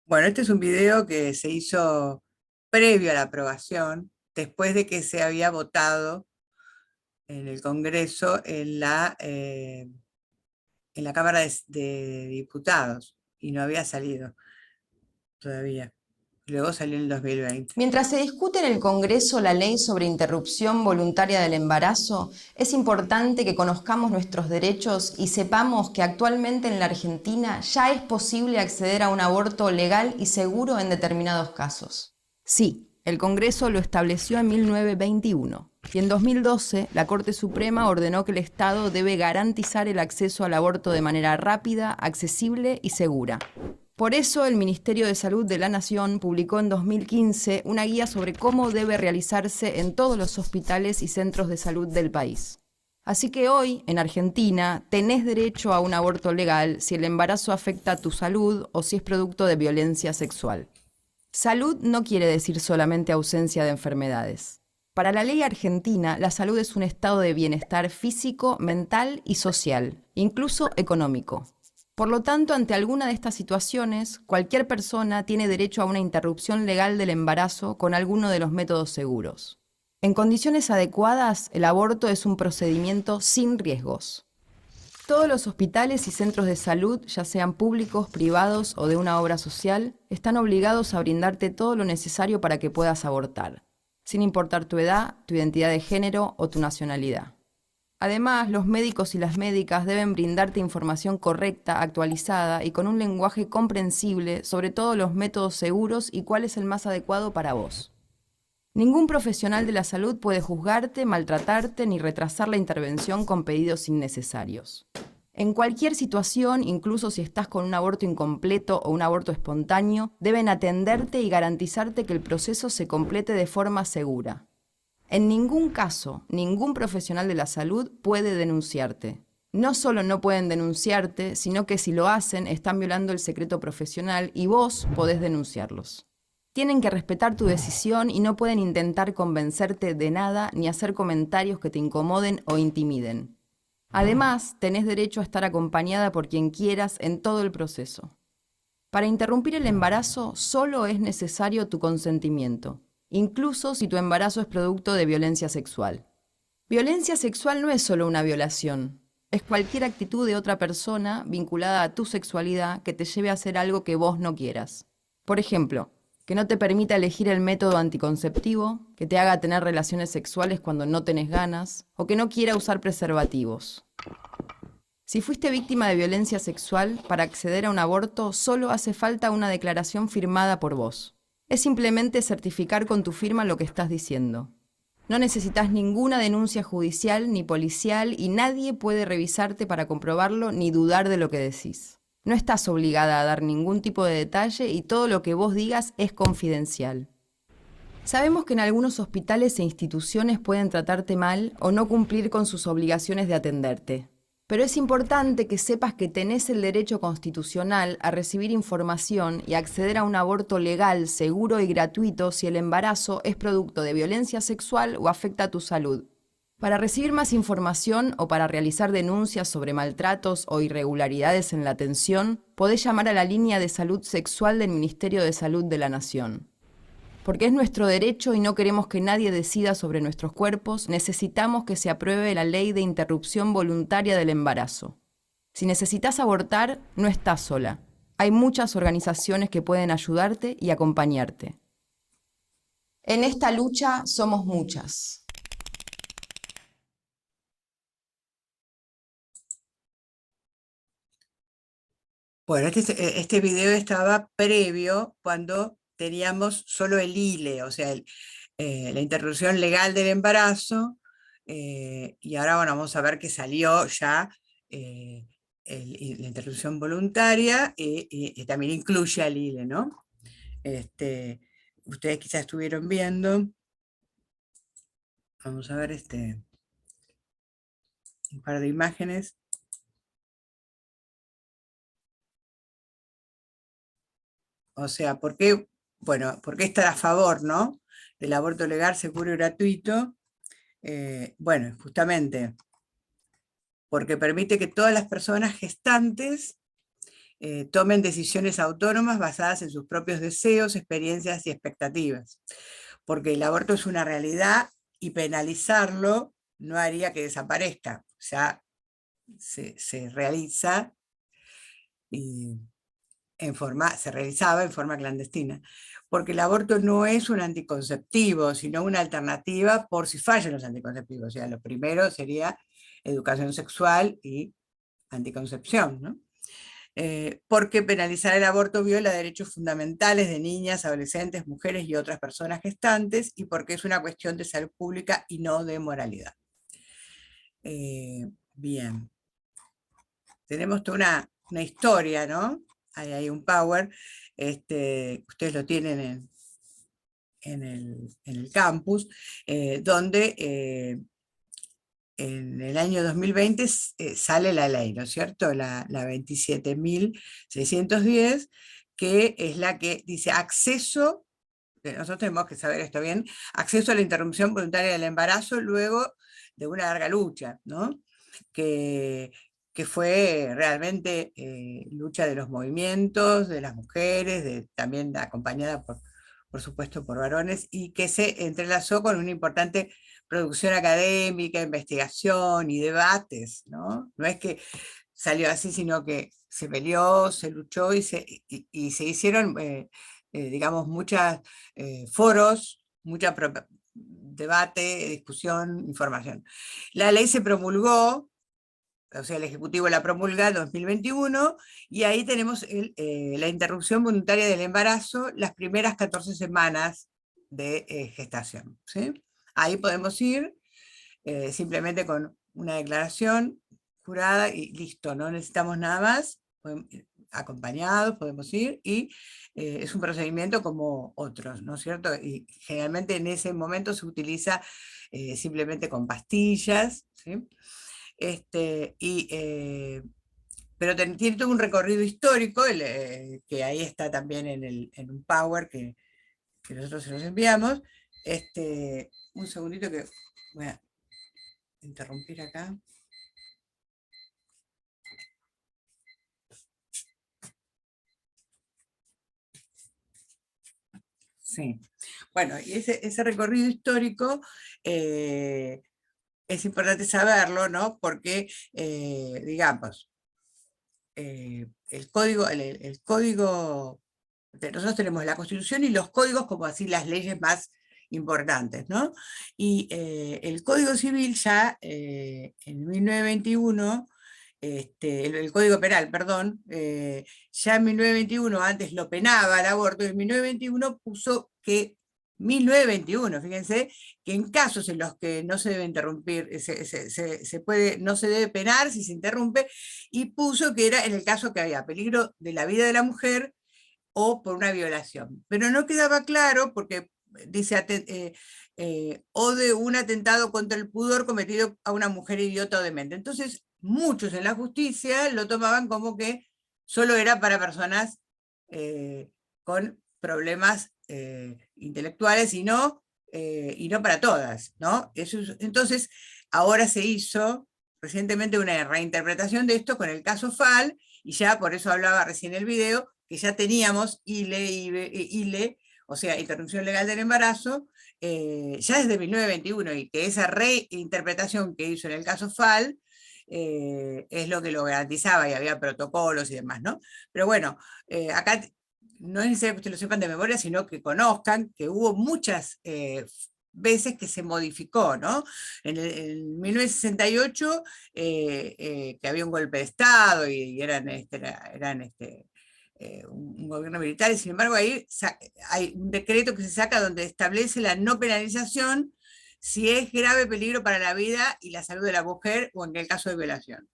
Bueno, este es un video que se hizo previo a la aprobación, después de que se había votado en el Congreso en la Cámara de Diputados, y no había salido todavía. Luego salió en el 2020. Mientras se discute en el Congreso la ley sobre interrupción voluntaria del embarazo, es importante que conozcamos nuestros derechos y sepamos que actualmente en la Argentina ya es posible acceder a un aborto legal y seguro en determinados casos. Sí, el Congreso lo estableció en 1921 y en 2012 la Corte Suprema ordenó que el Estado debe garantizar el acceso al aborto de manera rápida, accesible y segura. Por eso, el Ministerio de Salud de la Nación publicó en 2015 una guía sobre cómo debe realizarse en todos los hospitales y centros de salud del país. Así que hoy, en Argentina, tenés derecho a un aborto legal si el embarazo afecta a tu salud o si es producto de violencia sexual. Salud no quiere decir solamente ausencia de enfermedades. Para la ley argentina, la salud es un estado de bienestar físico, mental y social, incluso económico. Por lo tanto, ante alguna de estas situaciones, cualquier persona tiene derecho a una interrupción legal del embarazo con alguno de los métodos seguros. En condiciones adecuadas, el aborto es un procedimiento sin riesgos. Todos los hospitales y centros de salud, ya sean públicos, privados o de una obra social, están obligados a brindarte todo lo necesario para que puedas abortar, sin importar tu edad, tu identidad de género o tu nacionalidad. Además, los médicos y las médicas deben brindarte información correcta, actualizada y con un lenguaje comprensible sobre todos los métodos seguros y cuál es el más adecuado para vos. Ningún profesional de la salud puede juzgarte, maltratarte ni retrasar la intervención con pedidos innecesarios. En cualquier situación, incluso si estás con un aborto incompleto o un aborto espontáneo, deben atenderte y garantizarte que el proceso se complete de forma segura. En ningún caso, ningún profesional de la salud puede denunciarte. No solo no pueden denunciarte, sino que si lo hacen, están violando el secreto profesional y vos podés denunciarlos. Tienen que respetar tu decisión y no pueden intentar convencerte de nada ni hacer comentarios que te incomoden o intimiden. Además, tenés derecho a estar acompañada por quien quieras en todo el proceso. Para interrumpir el embarazo, solo es necesario tu consentimiento, incluso si tu embarazo es producto de violencia sexual. Violencia sexual no es solo una violación, es cualquier actitud de otra persona vinculada a tu sexualidad que te lleve a hacer algo que vos no quieras. Por ejemplo, que no te permita elegir el método anticonceptivo, que te haga tener relaciones sexuales cuando no tenés ganas, o que no quiera usar preservativos. Si fuiste víctima de violencia sexual, para acceder a un aborto solo hace falta una declaración firmada por vos. Es simplemente certificar con tu firma lo que estás diciendo. No necesitas ninguna denuncia judicial ni policial y nadie puede revisarte para comprobarlo ni dudar de lo que decís. No estás obligada a dar ningún tipo de detalle y todo lo que vos digas es confidencial. Sabemos que en algunos hospitales e instituciones pueden tratarte mal o no cumplir con sus obligaciones de atenderte. Pero es importante que sepas que tenés el derecho constitucional a recibir información y acceder a un aborto legal, seguro y gratuito si el embarazo es producto de violencia sexual o afecta a tu salud. Para recibir más información o para realizar denuncias sobre maltratos o irregularidades en la atención, podés llamar a la línea de salud sexual del Ministerio de Salud de la Nación. Porque es nuestro derecho y no queremos que nadie decida sobre nuestros cuerpos, necesitamos que se apruebe la ley de interrupción voluntaria del embarazo. Si necesitas abortar, no estás sola. Hay muchas organizaciones que pueden ayudarte y acompañarte. En esta lucha somos muchas. Bueno, este video estaba previo cuando teníamos solo el ILE, o sea, la interrupción legal del embarazo, y ahora bueno, vamos a ver que salió ya la interrupción voluntaria y también incluye al ILE, ¿no? Ustedes quizás estuvieron viendo, vamos a ver un par de imágenes. O sea, ¿por qué? Bueno, ¿por qué estar a favor, no? Del aborto legal, seguro y gratuito? Bueno, justamente porque permite que todas las personas gestantes tomen decisiones autónomas basadas en sus propios deseos, experiencias y expectativas. Porque el aborto es una realidad y penalizarlo no haría que desaparezca. O sea, se realiza y se realizaba en forma clandestina. Porque el aborto no es un anticonceptivo, sino una alternativa por si fallan los anticonceptivos. O sea, lo primero sería educación sexual y anticoncepción, ¿no? Porque penalizar el aborto viola derechos fundamentales de niñas, adolescentes, mujeres y otras personas gestantes, y porque es una cuestión de salud pública y no de moralidad. Bien. Tenemos toda una historia, ¿no? Hay un power, ustedes lo tienen en el campus, donde en el año 2020 sale la ley, ¿no es cierto? La 27.610, que es la que dice acceso, nosotros tenemos que saber esto bien, acceso a la interrupción voluntaria del embarazo luego de una larga lucha, ¿no? Que, que fue realmente lucha de los movimientos, de las mujeres, también acompañada por supuesto por varones, y que se entrelazó con una importante producción académica, investigación y debates, ¿no? No es que salió así, sino que se peleó, se luchó y se hicieron, digamos, muchos foros, mucha debate, discusión, información. La ley se promulgó, o sea, el Ejecutivo la promulga en 2021, y ahí tenemos la interrupción voluntaria del embarazo las primeras 14 semanas de gestación, ¿sí? Ahí podemos ir simplemente con una declaración jurada y listo, no necesitamos nada más, acompañados podemos ir, y es un procedimiento como otros, ¿no es cierto? Y generalmente en ese momento se utiliza simplemente con pastillas, ¿sí? Pero tiene todo un recorrido histórico, que ahí está también en un Power que nosotros se los enviamos. Un segundito que voy a interrumpir acá. Sí. Bueno, y ese recorrido histórico es importante saberlo, ¿no? Porque, digamos, el código, nosotros tenemos la Constitución y los códigos como así las leyes más importantes, ¿no? Y el Código Civil ya en 1921, el Código Penal, perdón, ya en 1921, antes lo penaba el aborto, y en 1921 puso que 1921, fíjense, que en casos en los que no se debe interrumpir, no se debe penar si se interrumpe, y puso que era en el caso que había peligro de la vida de la mujer o por una violación. Pero no quedaba claro porque dice o de un atentado contra el pudor cometido a una mujer idiota o demente. Entonces, muchos en la justicia lo tomaban como que solo era para personas con problemas intelectuales y no para todas, ¿no? Entonces, ahora se hizo recientemente una reinterpretación de esto con el caso FAL, y ya por eso hablaba recién el video, que ya teníamos ILE, o sea, interrupción legal del embarazo, ya desde 1921, y que esa reinterpretación que hizo en el caso FAL es lo que lo garantizaba, y había protocolos y demás, ¿no? Pero bueno, acá no es necesario que ustedes lo sepan de memoria, sino que conozcan que hubo muchas veces que se modificó, ¿no? En 1968, que había un golpe de Estado y eran un gobierno militar, y sin embargo ahí hay un decreto que se saca donde establece la no penalización si es grave peligro para la vida y la salud de la mujer o en el caso de violación.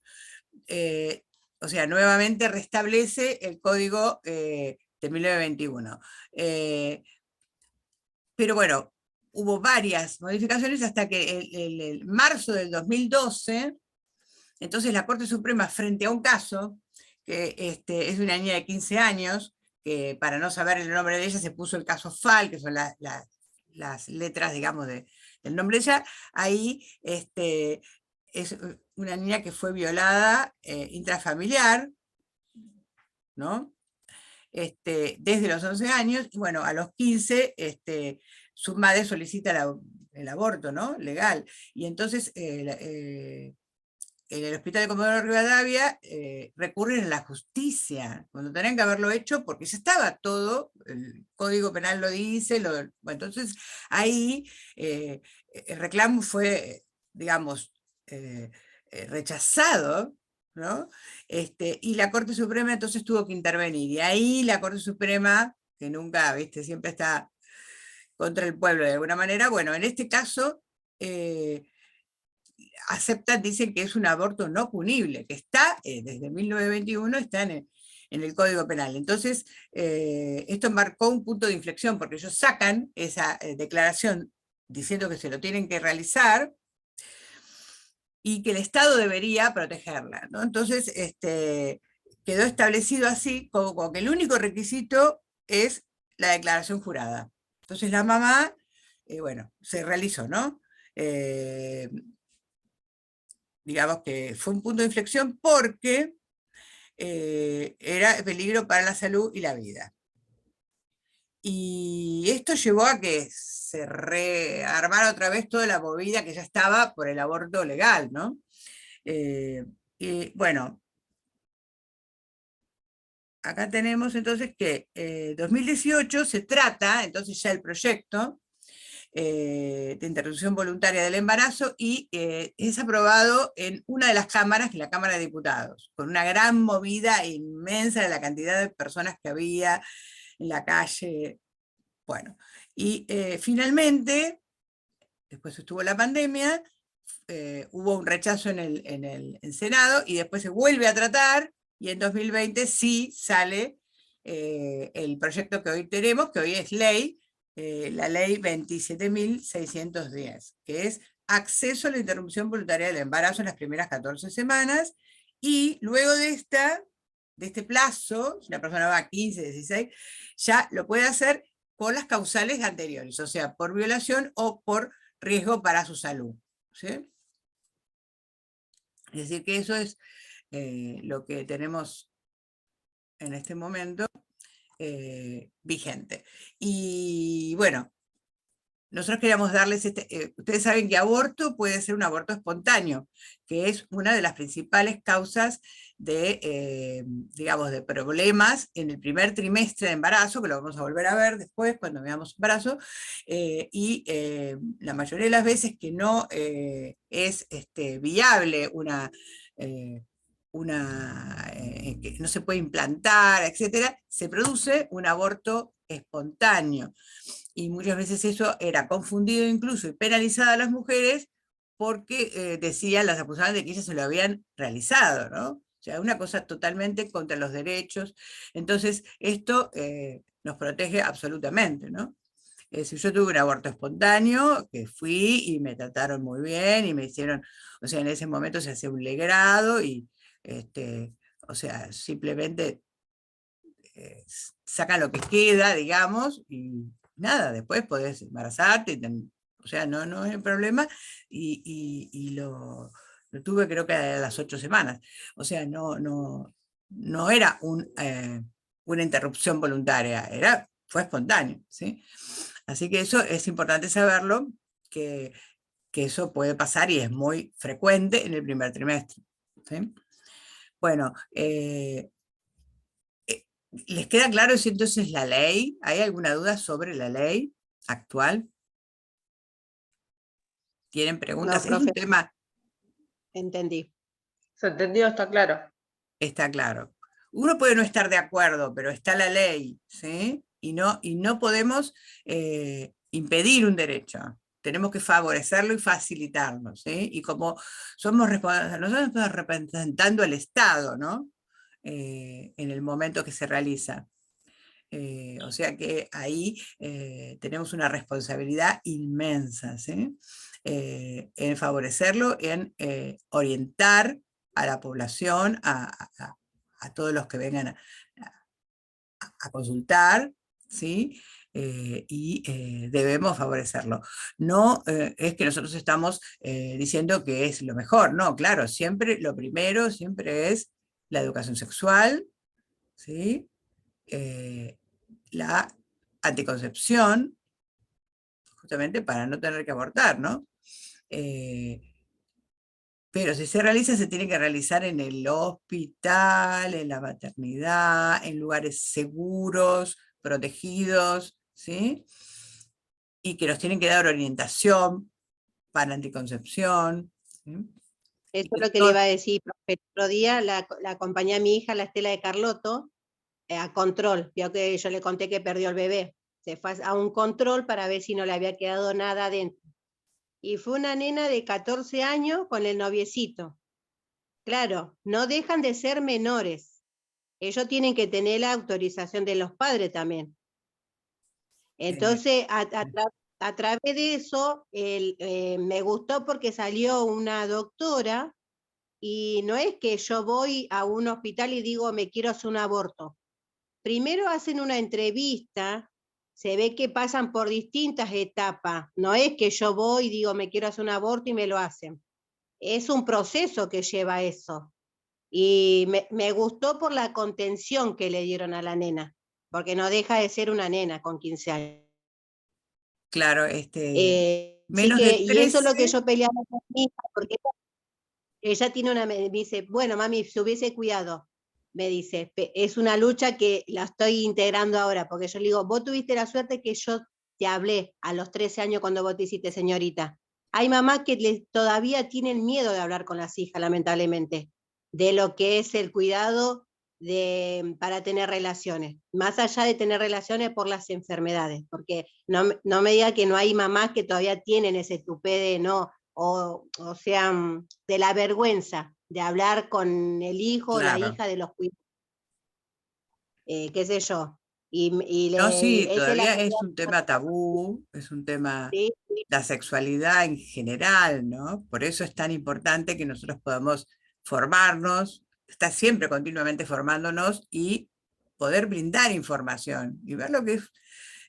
O sea, nuevamente restablece el código de 1921. Pero bueno, hubo varias modificaciones hasta que el marzo del 2012, entonces la Corte Suprema, frente a un caso que es de una niña de 15 años, que para no saber el nombre de ella se puso el caso FAL, que son las letras, digamos, del nombre de ella, ahí es una niña que fue violada intrafamiliar, ¿no? Desde los 11 años, y bueno, a los 15, su madre solicita el aborto, ¿no? Legal. Y entonces en el hospital de Comodoro Rivadavia recurren a la justicia, cuando tenían que haberlo hecho, porque ya estaba todo, el Código Penal lo dice, bueno, entonces ahí el reclamo fue, digamos, rechazado, ¿no? Y la Corte Suprema entonces tuvo que intervenir, y ahí la Corte Suprema, que nunca, viste, siempre está contra el pueblo de alguna manera, bueno, en este caso aceptan, dicen que es un aborto no punible, que está desde 1921, está en el Código Penal. Entonces, esto marcó un punto de inflexión, porque ellos sacan esa declaración diciendo que se lo tienen que realizar y que el Estado debería protegerla, ¿no? Entonces, quedó establecido así, como que el único requisito es la declaración jurada. Entonces la mamá, bueno, se realizó, ¿no? Digamos que fue un punto de inflexión porque era peligro para la salud y la vida. Y esto llevó a que se rearmara otra vez toda la movida que ya estaba por el aborto legal, ¿no? Y bueno, acá tenemos entonces que 2018 se trata, entonces ya el proyecto de interrupción voluntaria del embarazo y es aprobado en una de las cámaras, que es la Cámara de Diputados, con una gran movida inmensa de la cantidad de personas que había en la calle. Bueno, y finalmente, después estuvo la pandemia, hubo un rechazo en el Senado y después se vuelve a tratar y en 2020 sí sale el proyecto que hoy tenemos, que hoy es ley, la ley 27.610, que es acceso a la interrupción voluntaria del embarazo en las primeras 14 semanas, y luego de este plazo, si una persona va a 15, 16, ya lo puede hacer con las causales anteriores, o sea, por violación o por riesgo para su salud. ¿Sí? Es decir, que eso es lo que tenemos en este momento vigente. Y bueno, nosotros queríamos darles, ustedes saben que aborto puede ser un aborto espontáneo, que es una de las principales causas de, digamos, de problemas en el primer trimestre de embarazo, que lo vamos a volver a ver después cuando veamos embarazo, y la mayoría de las veces que no es viable que no se puede implantar, etcétera, se produce un aborto espontáneo. Y muchas veces eso era confundido incluso y penalizado a las mujeres porque decían, las acusaban de que ellas se lo habían realizado, ¿no? O sea, una cosa totalmente contra los derechos. Entonces, esto nos protege absolutamente, ¿no? Si yo tuve un aborto espontáneo, que fui y me trataron muy bien y me hicieron, o sea, en ese momento se hace un legrado y, o sea, simplemente sacan lo que queda, digamos, y nada, después podés embarazarte, o sea, no es el problema, y lo tuve creo que a las 8 semanas. O sea, no era una interrupción voluntaria, fue espontáneo, ¿sí? Así que eso es importante saberlo, que, que eso puede pasar y es muy frecuente en el primer trimestre. ¿Sí? Bueno, ¿les queda claro si entonces la ley? ¿Hay alguna duda sobre la ley actual? ¿Tienen preguntas? No, Es un profe, tema, entendí. ¿Se entendió? Está claro. está claro. Uno puede no estar de acuerdo, pero está la ley, ¿sí? Y no podemos impedir un derecho. Tenemos que favorecerlo y facilitarlo, ¿sí? Y como nosotros estamos representando al Estado, ¿no? En el momento que se realiza. O sea que ahí tenemos una responsabilidad inmensa, ¿sí? En favorecerlo, en orientar a la población, a todos los que vengan a consultar, ¿sí? Y debemos favorecerlo. No es que nosotros estamos diciendo que es lo mejor, no, claro, siempre lo primero siempre es la educación sexual, ¿sí? La anticoncepción, justamente para no tener que abortar, ¿no? Pero si se realiza, se tiene que realizar en el hospital, en la maternidad, en lugares seguros, protegidos, ¿sí? Y que nos tienen que dar orientación para anticoncepción, ¿sí? Eso Y es que lo que le todo- iba a decir, profe. El otro día la acompañé a mi hija, la Estela de Carlotto, a control. Vio que yo le conté que perdió el bebé. Se fue a un control para ver si no le había quedado nada adentro. Y fue una nena de 14 años con el noviecito. Claro, no dejan de ser menores. Ellos tienen que tener la autorización de los padres también. eh, Entonces, a través de eso, me gustó porque salió una doctora y no es que yo voy a un hospital y digo, me quiero hacer un aborto. Primero hacen una entrevista, se ve que pasan por distintas etapas. No es que yo voy y digo, me quiero hacer un aborto y me lo hacen. Es un proceso que lleva eso. Y me gustó por la contención que le dieron a la nena, porque no deja de ser una nena con 15 años. claro, Sí menos de que, y eso es 13, lo que yo peleaba con mi hija, porque ella tiene me dice, bueno, mami, se hubiese cuidado, me dice, es una lucha que la estoy integrando ahora, porque yo le digo, vos tuviste la suerte que yo te hablé a los 13 años cuando vos te hiciste señorita. Hay mamás que todavía tienen miedo de hablar con las hijas, lamentablemente, de lo que es el cuidado para tener relaciones, más allá de tener relaciones por las enfermedades, porque no me diga que no hay mamás que todavía tienen ese tupé de no, o sea, de la vergüenza de hablar con el hijo o la claro. hija de los cuidados, qué sé yo. No, sí, Esa es la todavía pelea. es un tema tabú, es un tema, Sí, sí, la sexualidad en general, ¿no? Por eso es tan importante que nosotros podamos formarnos, estar siempre continuamente formándonos y poder brindar información y ver lo que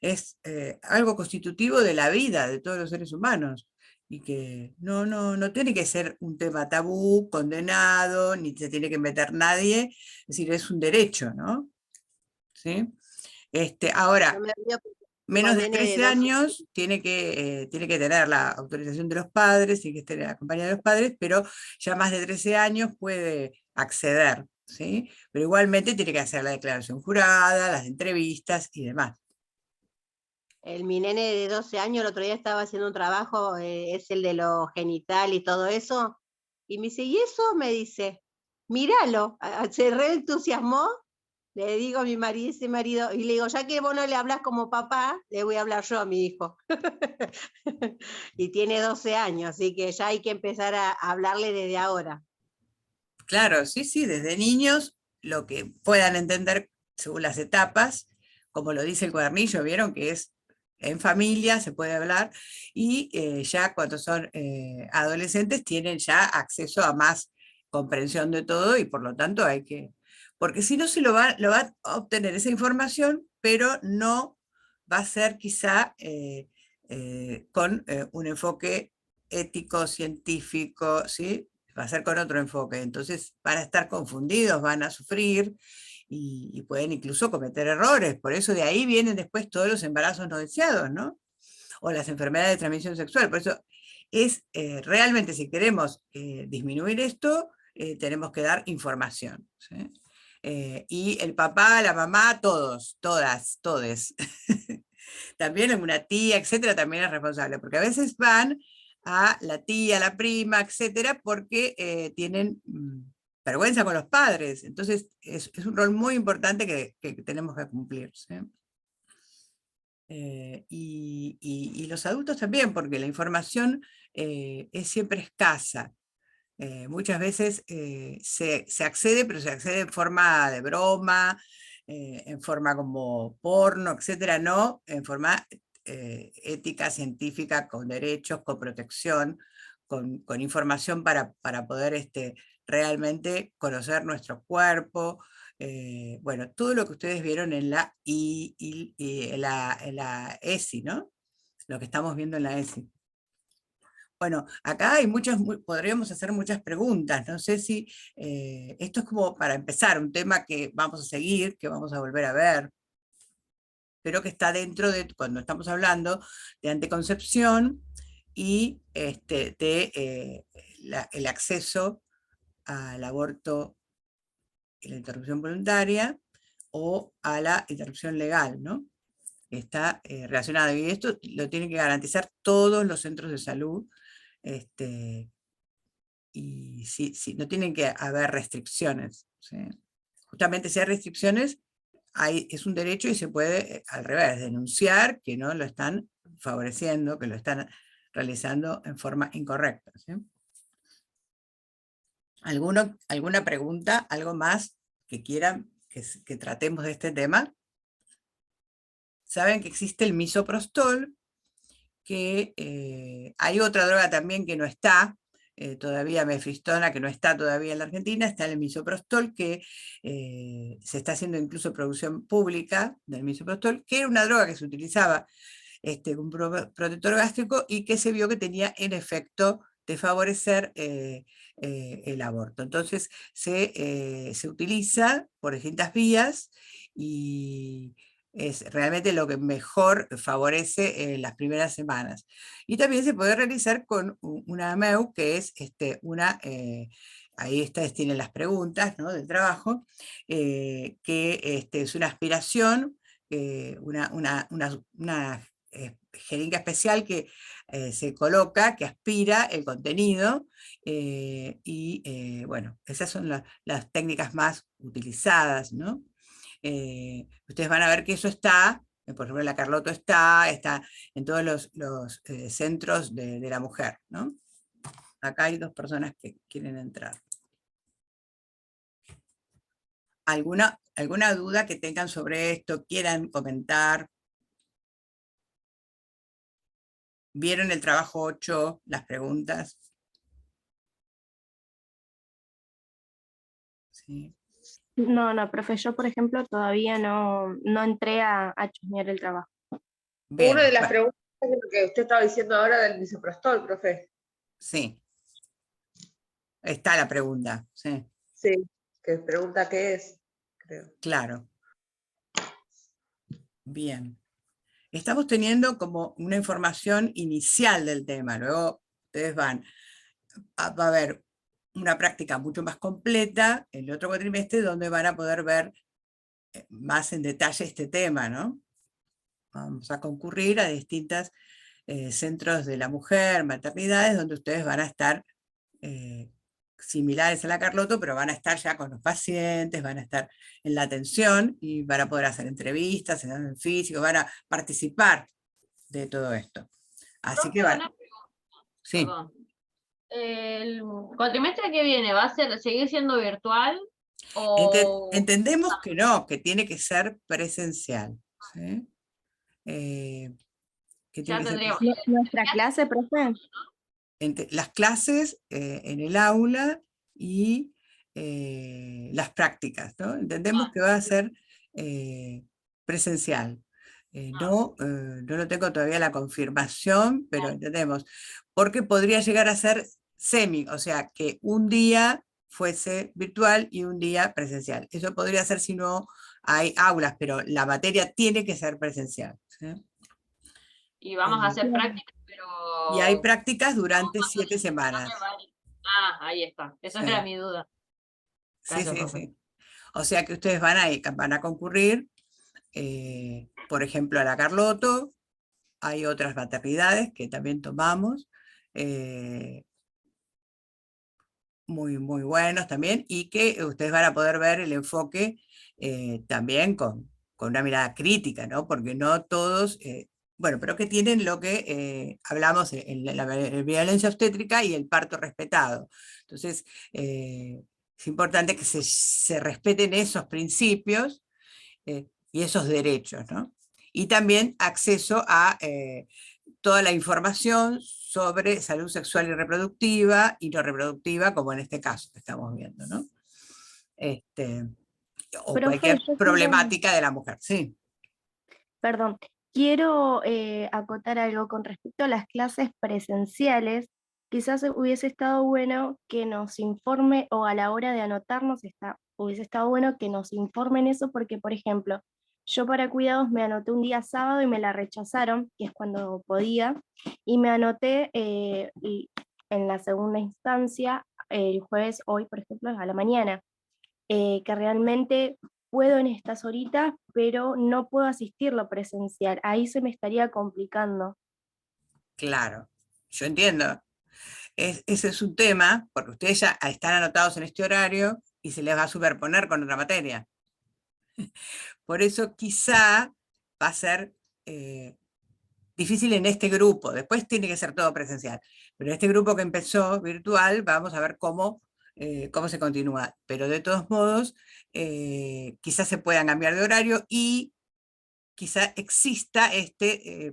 es algo constitutivo de la vida de todos los seres humanos y que no tiene que ser un tema tabú, condenado, ni se tiene que meter nadie, es decir, es un derecho, ¿no? ¿Sí? yo Ahora, me río porque tengo menos de nene de 13 12. años tiene que tener la autorización de los padres, tiene que estar acompañada de los padres, pero ya más de 13 años puede acceder, ¿sí? Pero igualmente tiene que hacer la declaración jurada, las entrevistas y demás. Mi nene de 12 años el otro día estaba haciendo un trabajo, es el de lo genital y todo eso, y me dice, ¿y eso? Me dice, míralo, se reentusiasmó. Le digo a mi marido, ese marido, y le digo, ya que vos no le hablas como papá, le voy a hablar yo a mi hijo. Y tiene 12 años, así que ya hay que empezar a hablarle desde ahora. Claro, sí, sí, desde niños lo que puedan entender según las etapas, como lo dice el cuadernillo, vieron que es en familia, se puede hablar, y ya cuando son adolescentes tienen ya acceso a más comprensión de todo y por lo tanto hay que, porque si no se lo va a obtener esa información, pero no va a ser quizá con un enfoque ético, científico, ¿sí? Va a ser con otro enfoque. Entonces van a estar confundidos, van a sufrir y pueden incluso cometer errores. Por eso de ahí vienen después todos los embarazos no deseados, ¿no? O las enfermedades de transmisión sexual. Por eso es realmente, si queremos disminuir esto, tenemos que dar información, ¿sí? Y el papá, la mamá, todos, todas, todes. También una tía, etcétera, también es responsable, porque a veces van a la tía, la prima, etcétera, porque tienen vergüenza con los padres. Entonces, es un rol muy importante que tenemos que cumplir, ¿sí? Y los adultos también, porque la información es siempre escasa. Muchas veces se accede, pero se accede en forma de broma, en forma como porno, etcétera, no en forma ética, científica, con derechos, con protección, con información para poder realmente conocer nuestro cuerpo. Bueno, todo lo que ustedes vieron en en la ESI, ¿no? Lo que estamos viendo en la ESI. Bueno, acá hay podríamos hacer muchas preguntas. No sé si esto es como para empezar, un tema que vamos a seguir, que vamos a volver a ver, pero que está dentro de cuando estamos hablando de anticoncepción y el acceso al aborto y la interrupción voluntaria o a la interrupción legal, ¿no? Está relacionado. Y esto lo tienen que garantizar todos los centros de salud. Y sí, no tienen que haber restricciones, ¿sí? Justamente si hay restricciones, es un derecho y se puede, al revés, denunciar que no lo están favoreciendo, que lo están realizando en forma incorrecta, ¿sí? ¿Alguna pregunta, algo más que quieran que tratemos de este tema? Saben que existe el misoprostol, que hay otra droga también que no está, todavía mefistona, que no está todavía en la Argentina, está el misoprostol, que se está haciendo incluso producción pública del misoprostol, que era una droga que se utilizaba un protector gástrico y que se vio que tenía el efecto de favorecer el aborto. Entonces se utiliza por distintas vías y es realmente lo que mejor favorece las primeras semanas. Y también se puede realizar con una MEU, que es ahí tienen las preguntas, ¿no?, del trabajo, que es una aspiración, una jeringa especial que se coloca, que aspira el contenido, bueno, esas son las técnicas más utilizadas, ¿no? Ustedes van a ver que eso está, por ejemplo, la Carlotto está en todos los centros de la mujer, ¿no? Acá hay 2 personas que quieren entrar. ¿Alguna duda que tengan sobre esto, quieran comentar? ¿Vieron el trabajo 8, las preguntas? Sí. No, profe, yo por ejemplo todavía no entré a chusmear el trabajo. Bien, Una de las bueno, preguntas es lo que usted estaba diciendo ahora del misoprostol, profe. sí. Está la pregunta, sí. Sí, que pregunta qué es, creo. Claro. Bien. Estamos teniendo como una información inicial del tema, luego ustedes va a haber una práctica mucho más completa el otro cuatrimestre donde van a poder ver más en detalle este tema, ¿no? Vamos a concurrir a distintos centros de la mujer, maternidades, donde ustedes van a estar similares a la Carlotto, pero van a estar ya con los pacientes, van a estar en la atención y van a poder hacer entrevistas, en el físico, van a participar de todo esto. Así que van. Sí. Perdón. ¿El cuatrimestre que viene va a seguir siendo virtual? O... Entendemos que no, que tiene que ser presencial, ¿sí? Que Ya tiene que ser tendríamos. ¿Nuestra clase, profe? las clases en el aula y las prácticas, ¿no? Entendemos que va a ser presencial. No lo tengo todavía la confirmación, pero entendemos, porque podría llegar a ser o sea, que un día fuese virtual y un día presencial. Eso podría ser si no hay aulas, pero la materia tiene que ser presencial, ¿sí? Y vamos a hacer prácticas, pero... Y hay prácticas durante 7 semanas. Ah, ahí está. Esa era mi duda. Gracias, Sí, sí. O sea que ustedes van a concurrir, por ejemplo, a la Carlotto. Hay otras maternidades que también tomamos, muy buenos también, y que ustedes van a poder ver el enfoque también con una mirada crítica, ¿no? Porque no todos, bueno, pero que tienen lo que hablamos en la violencia obstétrica y el parto respetado. Entonces, es importante que se respeten esos principios y esos derechos, ¿no? Y también acceso a toda la información sobre salud sexual y reproductiva y no reproductiva, como en este caso que estamos viendo, ¿no? O Profe, cualquier yo problemática de la mujer, sí. Perdón, quiero acotar algo con respecto a las clases presenciales. quizás hubiese estado bueno que nos informe, o a la hora de anotarnos, hubiese estado bueno que nos informen eso, porque, por ejemplo, yo para cuidados me anoté un día sábado y me la rechazaron, que es cuando podía, y me anoté en la segunda instancia, el jueves, hoy, por ejemplo, a la mañana, que realmente puedo en estas horitas, pero no puedo asistirlo presencial. Ahí se me estaría complicando. Claro, yo entiendo. Ese es un tema, porque ustedes ya están anotados en este horario y se les va a superponer con otra materia. Por eso quizá va a ser difícil en este grupo, después tiene que ser todo presencial, pero en este grupo que empezó virtual vamos a ver cómo se continúa, pero de todos modos quizás se puedan cambiar de horario y quizá exista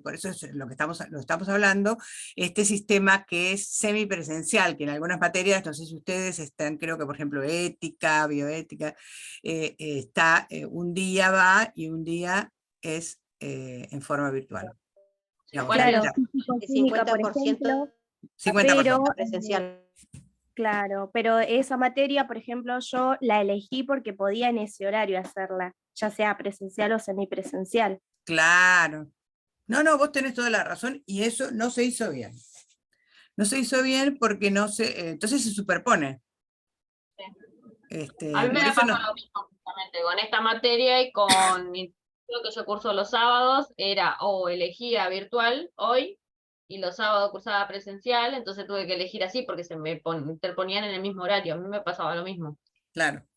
por eso es lo estamos hablando, este sistema que es semipresencial, que en algunas materias, no sé si ustedes están, creo que por ejemplo ética, bioética, está un día va y un día es en forma virtual. Digamos, Claro, la- físico-química, por 50% ejemplo, 50%. pero presencial. claro, pero esa materia, por ejemplo, yo la elegí porque podía en ese horario hacerla, ya sea presencial o semipresencial. Claro. No, vos tenés toda la razón y eso no se hizo bien. No se hizo bien porque entonces se superpone. A mí Por me eso pasó no. lo mismo justamente con esta materia y con lo que yo curso los sábados, era o elegía virtual hoy y los sábados cursaba presencial, entonces tuve que elegir así porque se me interponían en el mismo horario, a mí me pasaba lo mismo. Claro.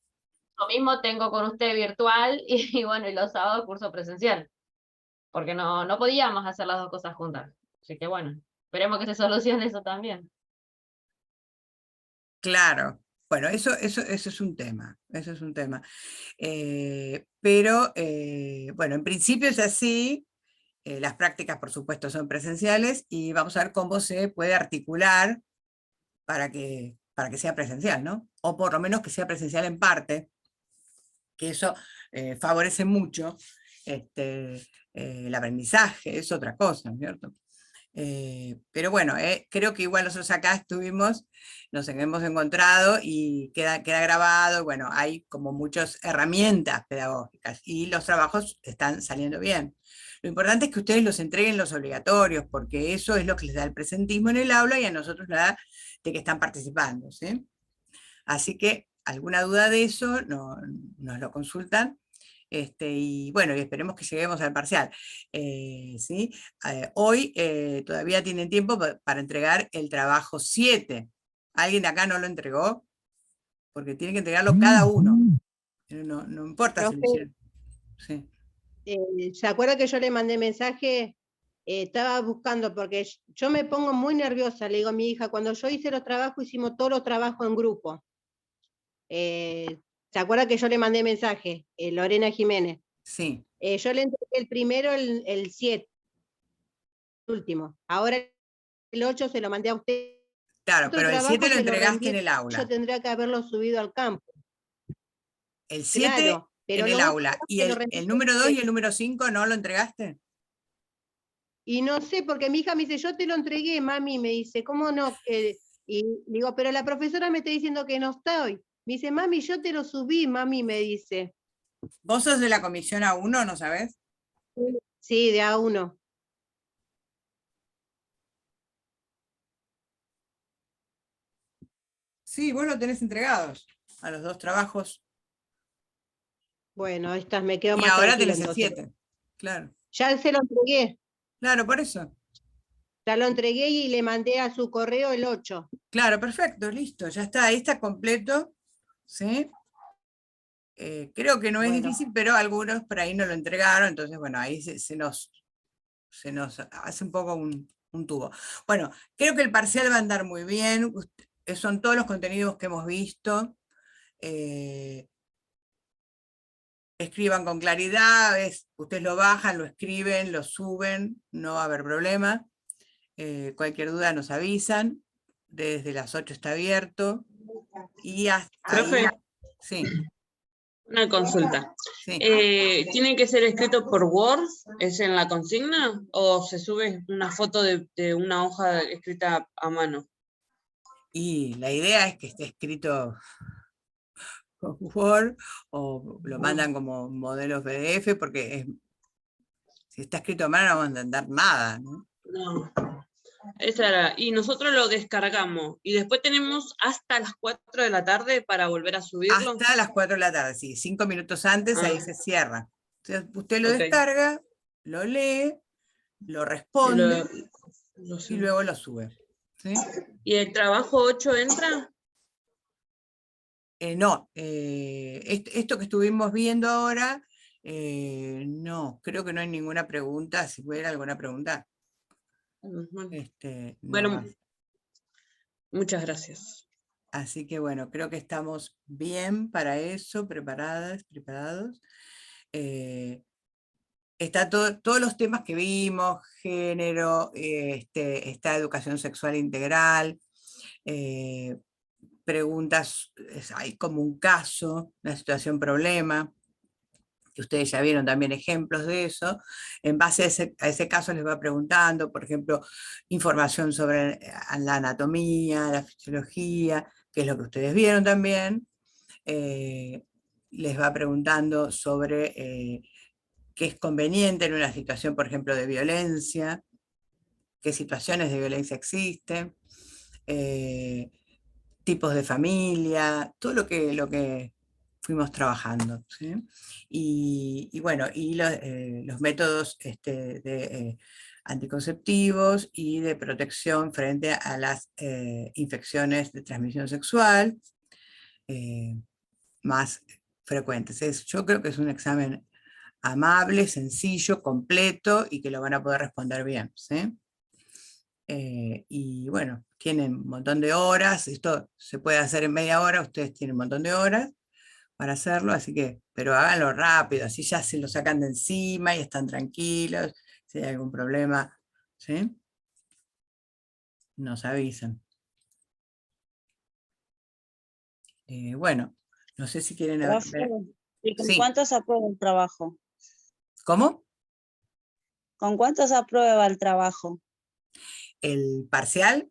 Lo mismo tengo con usted virtual y bueno, y los sábados curso presencial, porque no podíamos hacer las dos cosas juntas. Así que bueno, esperemos que se solucione eso también. Claro. Bueno, eso es un tema. Eso es un tema. Pero, bueno, en principio es así. Las prácticas, por supuesto, son presenciales y vamos a ver cómo se puede articular para que sea presencial, ¿no? O por lo menos que sea presencial en parte, que eso favorece mucho el aprendizaje, es otra cosa, ¿no es cierto? Pero bueno, creo que igual nosotros acá nos hemos encontrado y queda grabado, bueno, hay como muchas herramientas pedagógicas y los trabajos están saliendo bien. Lo importante es que ustedes los entreguen los obligatorios, porque eso es lo que les da el presentismo en el aula y a nosotros nos da de que están participando, ¿sí? Así que alguna duda de eso nos lo consultan. Y bueno, y esperemos que lleguemos al parcial. ¿Sí? Hoy todavía tienen tiempo para entregar el trabajo 7. ¿Alguien de acá no lo entregó? Porque tienen que entregarlo cada uno. No importa si lo Profe, hicieron. Sí. ¿se acuerda que yo le mandé mensaje? Estaba buscando, porque yo me pongo muy nerviosa, le digo a mi hija, cuando yo hice los trabajos, hicimos todos los trabajos en grupo. ¿Se acuerda que yo le mandé mensaje? Lorena Jiménez. Sí. Yo le entregué el primero, el 7, el último. Ahora el 8 se lo mandé a usted. Claro, Otro pero el 7 trabajo lo se lo entregaste en reenvié, el yo aula. tendría que haberlo subido al campo. El 7 Claro, pero en el lo otro aula. ¿Y se lo el reenvié. número 2 y el número 5 no lo entregaste? Y no sé, porque mi hija me dice, yo te lo entregué, mami, me dice, ¿cómo no? Y digo, pero la profesora me está diciendo que no estoy. Me dice, mami, yo te lo subí, mami, me dice. ¿Vos sos de la comisión A1, no sabés? Sí, de A1. Sí, vos lo tenés entregados a los dos trabajos. Bueno, estas me quedo Y más ahora tranquila tenés el entonces. 7. Claro. Ya se lo entregué, Claro, por eso. ya lo entregué y le mandé a su correo el 8. Claro, perfecto, listo, ya está, ahí está completo. ¿Sí? Creo que no es Bueno. difícil, pero algunos por ahí no lo entregaron, entonces bueno, ahí se nos hace un poco un tubo. Bueno, creo que el parcial va a andar muy bien, son todos los contenidos que hemos visto. Escriban con claridad, ustedes lo bajan, lo escriben, lo suben, no va a haber problema. Cualquier duda nos avisan, desde las 8 está abierto, y hasta ahí, Profe, sí, una consulta. sí. ¿Tiene que ser escrito por Word? ¿Es en la consigna? ¿O se sube una foto de una hoja escrita a mano? Y la idea es que esté escrito con Word o lo mandan como modelos PDF, porque si está escrito a mano no vamos a entender nada, ¿no? No. Esa era. Y nosotros lo descargamos. Y después tenemos hasta las 4 de la tarde para volver a subirlo. Hasta las 4 de la tarde, sí, 5 minutos antes, ahí se cierra. Entonces, usted lo Ok. descarga, lo lee, lo Y responde lo y subo. luego lo sube. ¿Sí? ¿Y el trabajo 8 entra? No, esto que estuvimos viendo ahora, no, creo que no hay ninguna pregunta. Si hubiera alguna pregunta, Bueno, no bueno, hay. muchas gracias. Así que bueno, creo que estamos bien para eso, preparados. Está todos los temas que vimos, género, está educación sexual integral, preguntas, hay como un caso, una situación problema, que ustedes ya vieron también ejemplos de eso. En base a ese caso les va preguntando, por ejemplo, información sobre la anatomía, la fisiología, que es lo que ustedes vieron también. Les va preguntando sobre qué es conveniente en una situación, por ejemplo, de violencia, qué situaciones de violencia existen, tipos de familia, todo lo que fuimos trabajando. ¿Sí? Y bueno, y los métodos de anticonceptivos y de protección frente a las infecciones de transmisión sexual más frecuentes. Yo creo que es un examen amable, sencillo, completo y que lo van a poder responder bien. ¿Sí? Y bueno, tienen un montón de horas, esto se puede hacer en media hora, ustedes tienen un montón de horas para hacerlo, así que, pero háganlo rápido, así ya se lo sacan de encima y están tranquilos, si hay algún problema, ¿sí? Nos avisan. Bueno, no sé si quieren ver. ¿Y con Sí, cuánto se aprueba el trabajo? ¿cómo? ¿Con cuánto se aprueba el trabajo? El parcial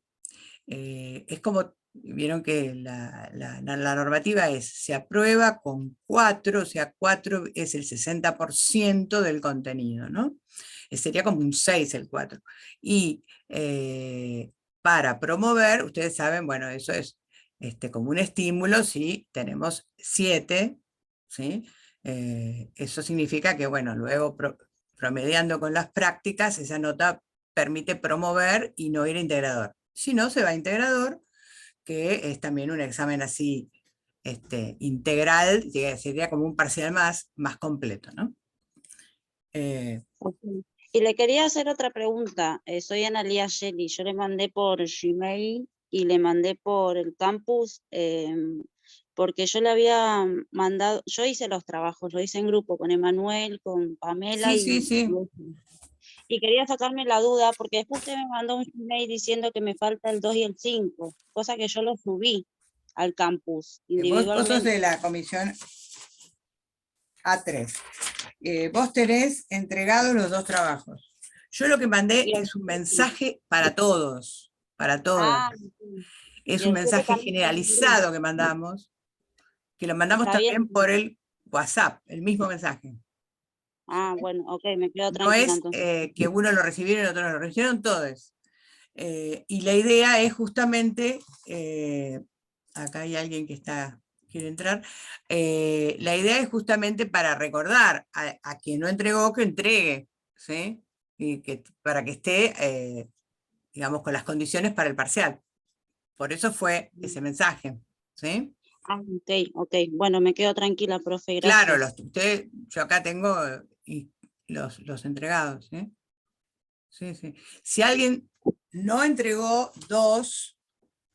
es como, vieron que la normativa se aprueba con 4, o sea, 4 es el 60% del contenido, ¿no? Sería como un 6 el 4. Y para promover, ustedes saben, bueno, eso es como un estímulo si tenemos 7, ¿sí? Eso significa que, bueno, luego promediando con las prácticas, esa nota permite promover y no ir a integrador. Si no, se va a integrador, que es también un examen así integral, sería como un parcial más completo, ¿no? Ok. Y le quería hacer otra pregunta. Soy Analía Shelley. Yo le mandé por Gmail y le mandé por el campus porque yo le había mandado, yo hice los trabajos, lo hice en grupo con Emanuel, con Pamela Sí. y quería sacarme la duda porque después usted me mandó un Gmail diciendo que me falta el 2 y el 5, cosa que yo lo subí al campus Vos sos individualmente. de la comisión A3. Vos tenés entregados los 2 trabajos. Yo lo que mandé Y el es un 7. mensaje para todos, para todas. Ah, sí. Es Y un el 7 mensaje también lo mandé. generalizado que lo mandamos Está bien. también por el WhatsApp, el mismo mensaje. Ah, bueno, ok, me quedo No tranquila es entonces. que uno lo recibieron y otro no lo recibieron, todos. Y la idea es justamente, acá hay alguien que quiere entrar, la idea es justamente para recordar a quien no entregó que entregue, ¿sí? Y para que esté, digamos, con las condiciones para el parcial. Por eso fue ese mensaje, ¿sí? Ah, ok. Bueno, me quedo tranquila, profe, Claro, gracias. yo acá tengo los entregados, ¿sí? Sí. Si alguien no entregó 2,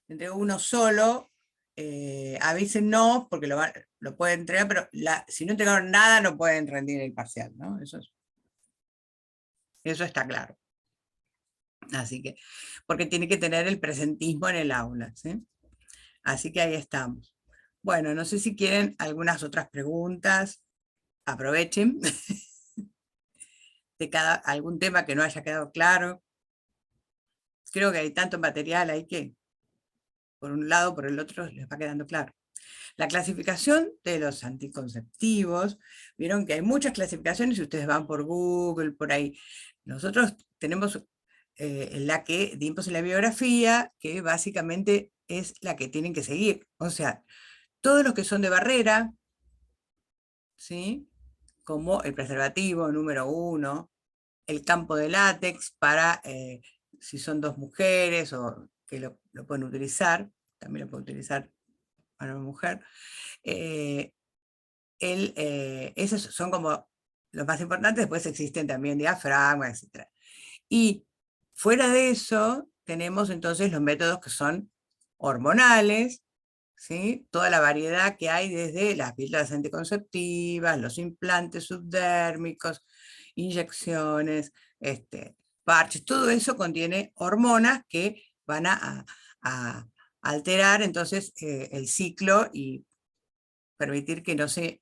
entregó uno solo, avísennos porque lo pueden entregar, pero si no entregaron nada no pueden rendir el parcial, ¿no? Eso está claro. Así que, porque tiene que tener el presentismo en el aula, ¿sí? Así que ahí estamos. Bueno, no sé si quieren algunas otras preguntas, aprovechen de algún tema que no haya quedado claro. Creo que hay tanto material ahí que por un lado, por el otro, les va quedando claro. La clasificación de los anticonceptivos, vieron que hay muchas clasificaciones, si ustedes van por Google, por ahí. Nosotros tenemos la que dimos en la biografía, que básicamente es la que tienen que seguir. O sea, todos los que son de barrera, ¿sí? Como el preservativo número 1, el campo de látex para si son dos mujeres o que lo pueden utilizar, también lo pueden utilizar para una mujer. Esos son como los más importantes, después existen también diafragmas, etc. Y fuera de eso, tenemos entonces los métodos que son hormonales, ¿sí? Toda la variedad que hay desde las píldoras anticonceptivas, los implantes subdérmicos, inyecciones, parches, todo eso contiene hormonas que van a alterar entonces el ciclo y permitir que no se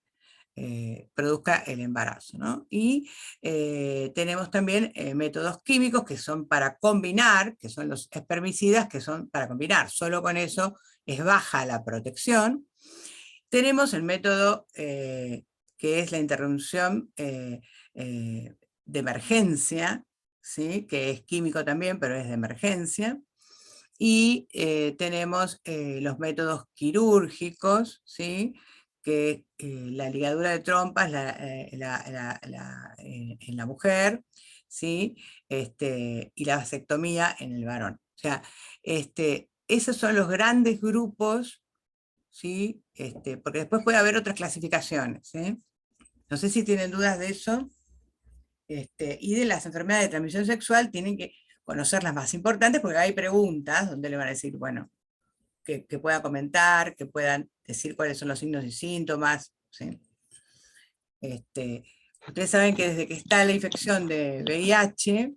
produzca el embarazo, ¿no? Y tenemos también métodos químicos que son para combinar, que son los espermicidas, que son para combinar. Solo con eso es baja la protección. Tenemos el método que es la interrupción de emergencia, ¿sí? Que es químico también, pero es de emergencia. Y tenemos los métodos quirúrgicos, ¿sí? Que la ligadura de trompas en la mujer, ¿sí? Y la vasectomía en el varón. O sea, esos son los grandes grupos, ¿sí? Porque después puede haber otras clasificaciones, ¿sí? No sé si tienen dudas de eso. Y de las enfermedades de transmisión sexual tienen que conocer las más importantes, porque hay preguntas donde le van a decir, bueno, que puedan comentar, que puedan decir cuáles son los signos y síntomas, ¿sí? Ustedes saben que desde que está la infección de VIH,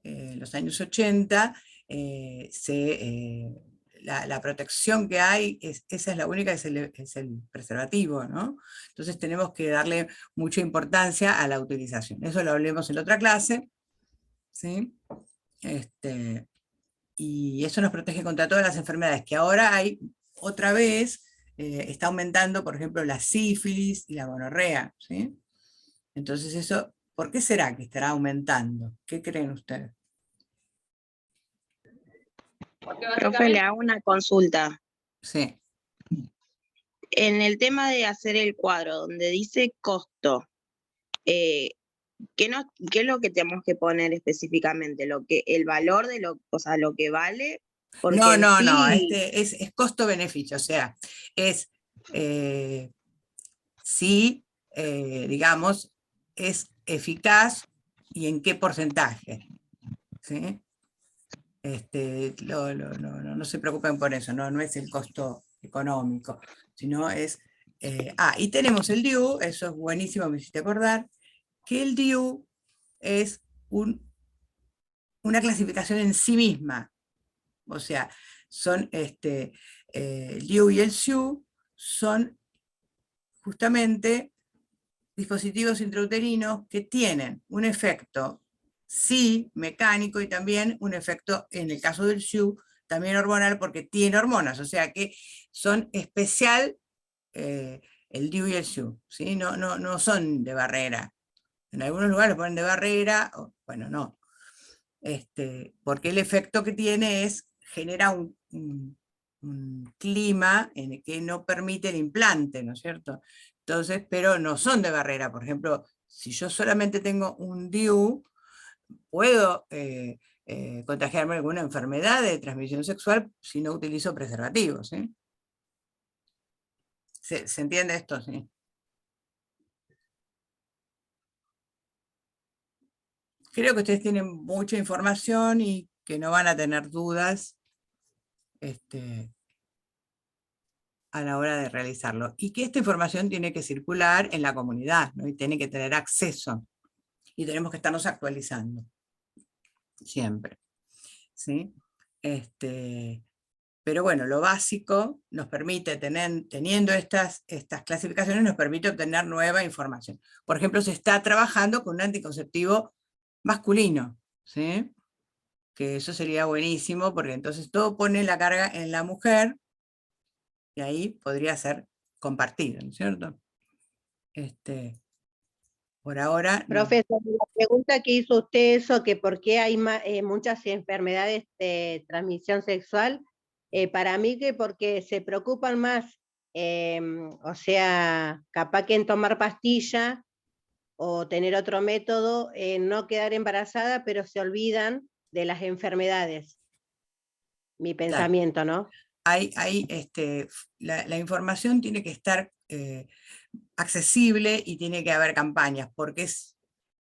en los años 80, la protección que hay, esa es la única, es el preservativo, ¿no? Entonces tenemos que darle mucha importancia a la utilización. Eso lo hablemos en la otra clase, ¿sí? Y eso nos protege contra todas las enfermedades, que ahora hay, otra vez, está aumentando, por ejemplo, la sífilis y la gonorrea, ¿sí? Entonces eso, ¿por qué será que estará aumentando? ¿Qué creen ustedes? Porque Profe, básicamente le hago una consulta. Sí. En el tema de hacer el cuadro, donde dice costo, ¿qué es lo que tenemos que poner específicamente? El valor de o sea, lo que vale. Porque No, en no, no, sí, es costo-beneficio, o sea, es si, digamos, es eficaz y en qué porcentaje, ¿sí? No se preocupen por eso, no es el costo económico, sino es... y tenemos el DIU, eso es buenísimo, me hiciste acordar, que el DIU es una clasificación en sí misma, o sea, son el DIU y el SIU son justamente dispositivos intrauterinos que tienen un efecto sí mecánico y también un efecto, en el caso del SIU, también hormonal porque tiene hormonas, o sea que son especial el DIU y el SIU, ¿sí? No son de barrera. En algunos lugares ponen de barrera, bueno, no. Porque el efecto que tiene genera un clima en el que no permite el implante, ¿no es cierto? Entonces, pero no son de barrera. Por ejemplo, si yo solamente tengo un DIU, puedo contagiarme alguna enfermedad de transmisión sexual si no utilizo preservativos, ¿sí? ¿Se entiende esto? Sí. Creo que ustedes tienen mucha información y que no van a tener dudas a la hora de realizarlo. Y que esta información tiene que circular en la comunidad, ¿no? Y tiene que tener acceso. Y tenemos que estarnos actualizando. Siempre. ¿Sí? Pero bueno, lo básico nos permite, teniendo estas clasificaciones, nos permite obtener nueva información. Por ejemplo, se está trabajando con un anticonceptivo masculino, ¿sí? que eso sería buenísimo, porque entonces todo pone la carga en la mujer, y ahí podría ser compartido, ¿no es cierto? Por ahora, no. Profesor, la pregunta que hizo usted, eso, que por qué hay muchas enfermedades de transmisión sexual, para mí que porque se preocupan más, o sea, capaz que en tomar pastilla o tener otro método, no quedar embarazada, pero se olvidan de las enfermedades. Mi Claro. pensamiento, ¿no? La información tiene que estar accesible y tiene que haber campañas, porque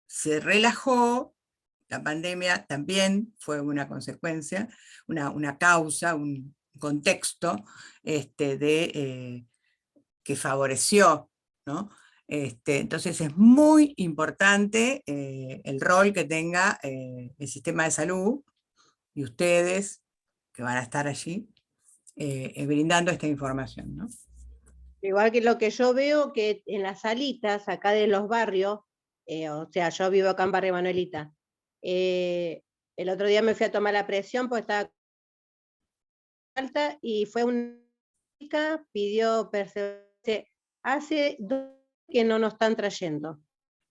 se relajó, la pandemia también fue una consecuencia, una causa, un contexto que favoreció, ¿no? Entonces es muy importante el rol que tenga el sistema de salud y ustedes que van a estar allí brindando esta información, ¿no? Igual que lo que yo veo que en las salitas acá de los barrios, o sea, yo vivo acá en Barrio Manuelita, el otro día me fui a tomar la presión porque estaba alta y fue una chica, pidió perseverancia. Hace 2 años que no nos están trayendo.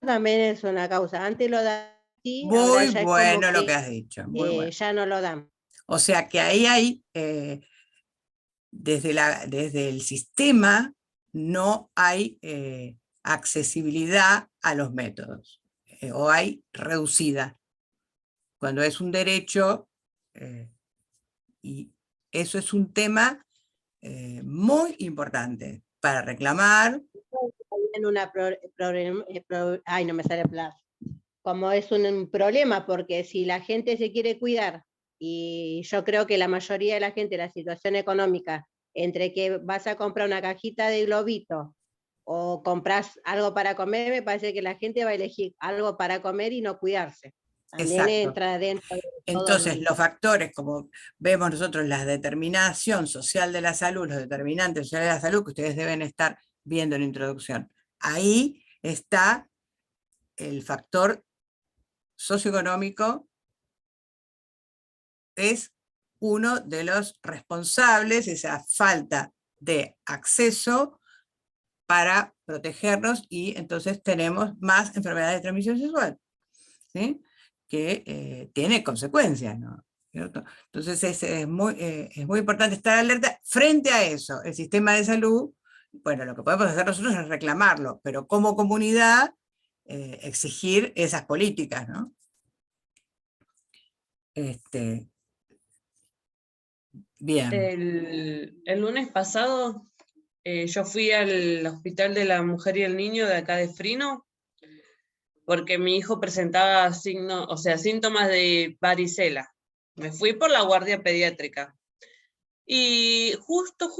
También es una causa. Antes lo daban así, ahora Muy ya es bueno como lo que has dicho, muy bueno. ya no lo dan. O sea que ahí hay, desde el sistema, no hay accesibilidad a los métodos, o hay reducida. Cuando es un derecho, y eso es un tema muy importante para reclamar. Ay, no me sale hablar. Como es un problema, porque si la gente se quiere cuidar, y yo creo que la mayoría de la gente, la situación económica, entre que vas a comprar una cajita de globito o compras algo para comer, me parece que la gente va a elegir algo para comer y no cuidarse. También Exacto. entra dentro de Entonces, los factores, como vemos nosotros, la determinación social de la salud, los determinantes sociales de la salud, que ustedes deben estar viendo en la introducción, ahí está el factor socioeconómico, es uno de los responsables, esa falta de acceso para protegernos, y entonces tenemos más enfermedades de transmisión sexual, ¿sí? Que tiene consecuencias, ¿no? ¿Cierto? Entonces es muy importante estar alerta frente a eso. El sistema de salud, bueno, lo que podemos hacer nosotros es reclamarlo, pero como comunidad exigir esas políticas, ¿no? Bien. El lunes pasado yo fui al Hospital de la Mujer y el Niño de acá de Frino, porque mi hijo presentaba síntomas de varicela. Me fui por la guardia pediátrica. Y justo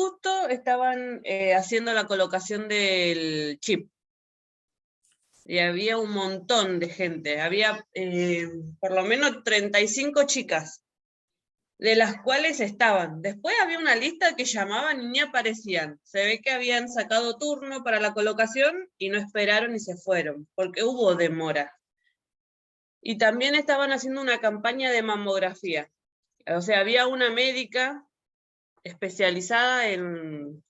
estaban haciendo la colocación del chip. Y había un montón de gente. Había por lo menos 35 chicas, de las cuales estaban. Después había una lista que llamaban y ni aparecían. Se ve que habían sacado turno para la colocación y no esperaron y se fueron, porque hubo demora. Y también estaban haciendo una campaña de mamografía. O sea, había una médica especializada en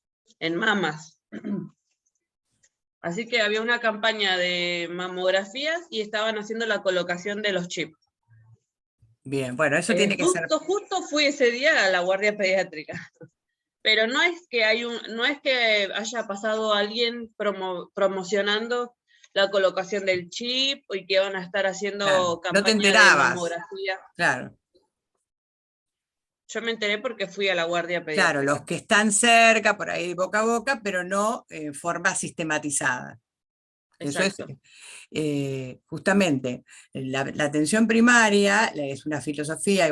mamas. Así que había una campaña de mamografías y estaban haciendo la colocación de los chips. Bien, bueno, eso tiene que ser... Justo fui ese día a la guardia pediátrica. Pero no es que haya pasado alguien promocionando la colocación del chip y que van a estar haciendo campaña de mamografía. Claro. Yo me enteré porque fui a la guardia pediátrica. Claro, los que están cerca, por ahí boca a boca, pero no en forma sistematizada. Exacto. Eso es, justamente, la atención primaria es una filosofía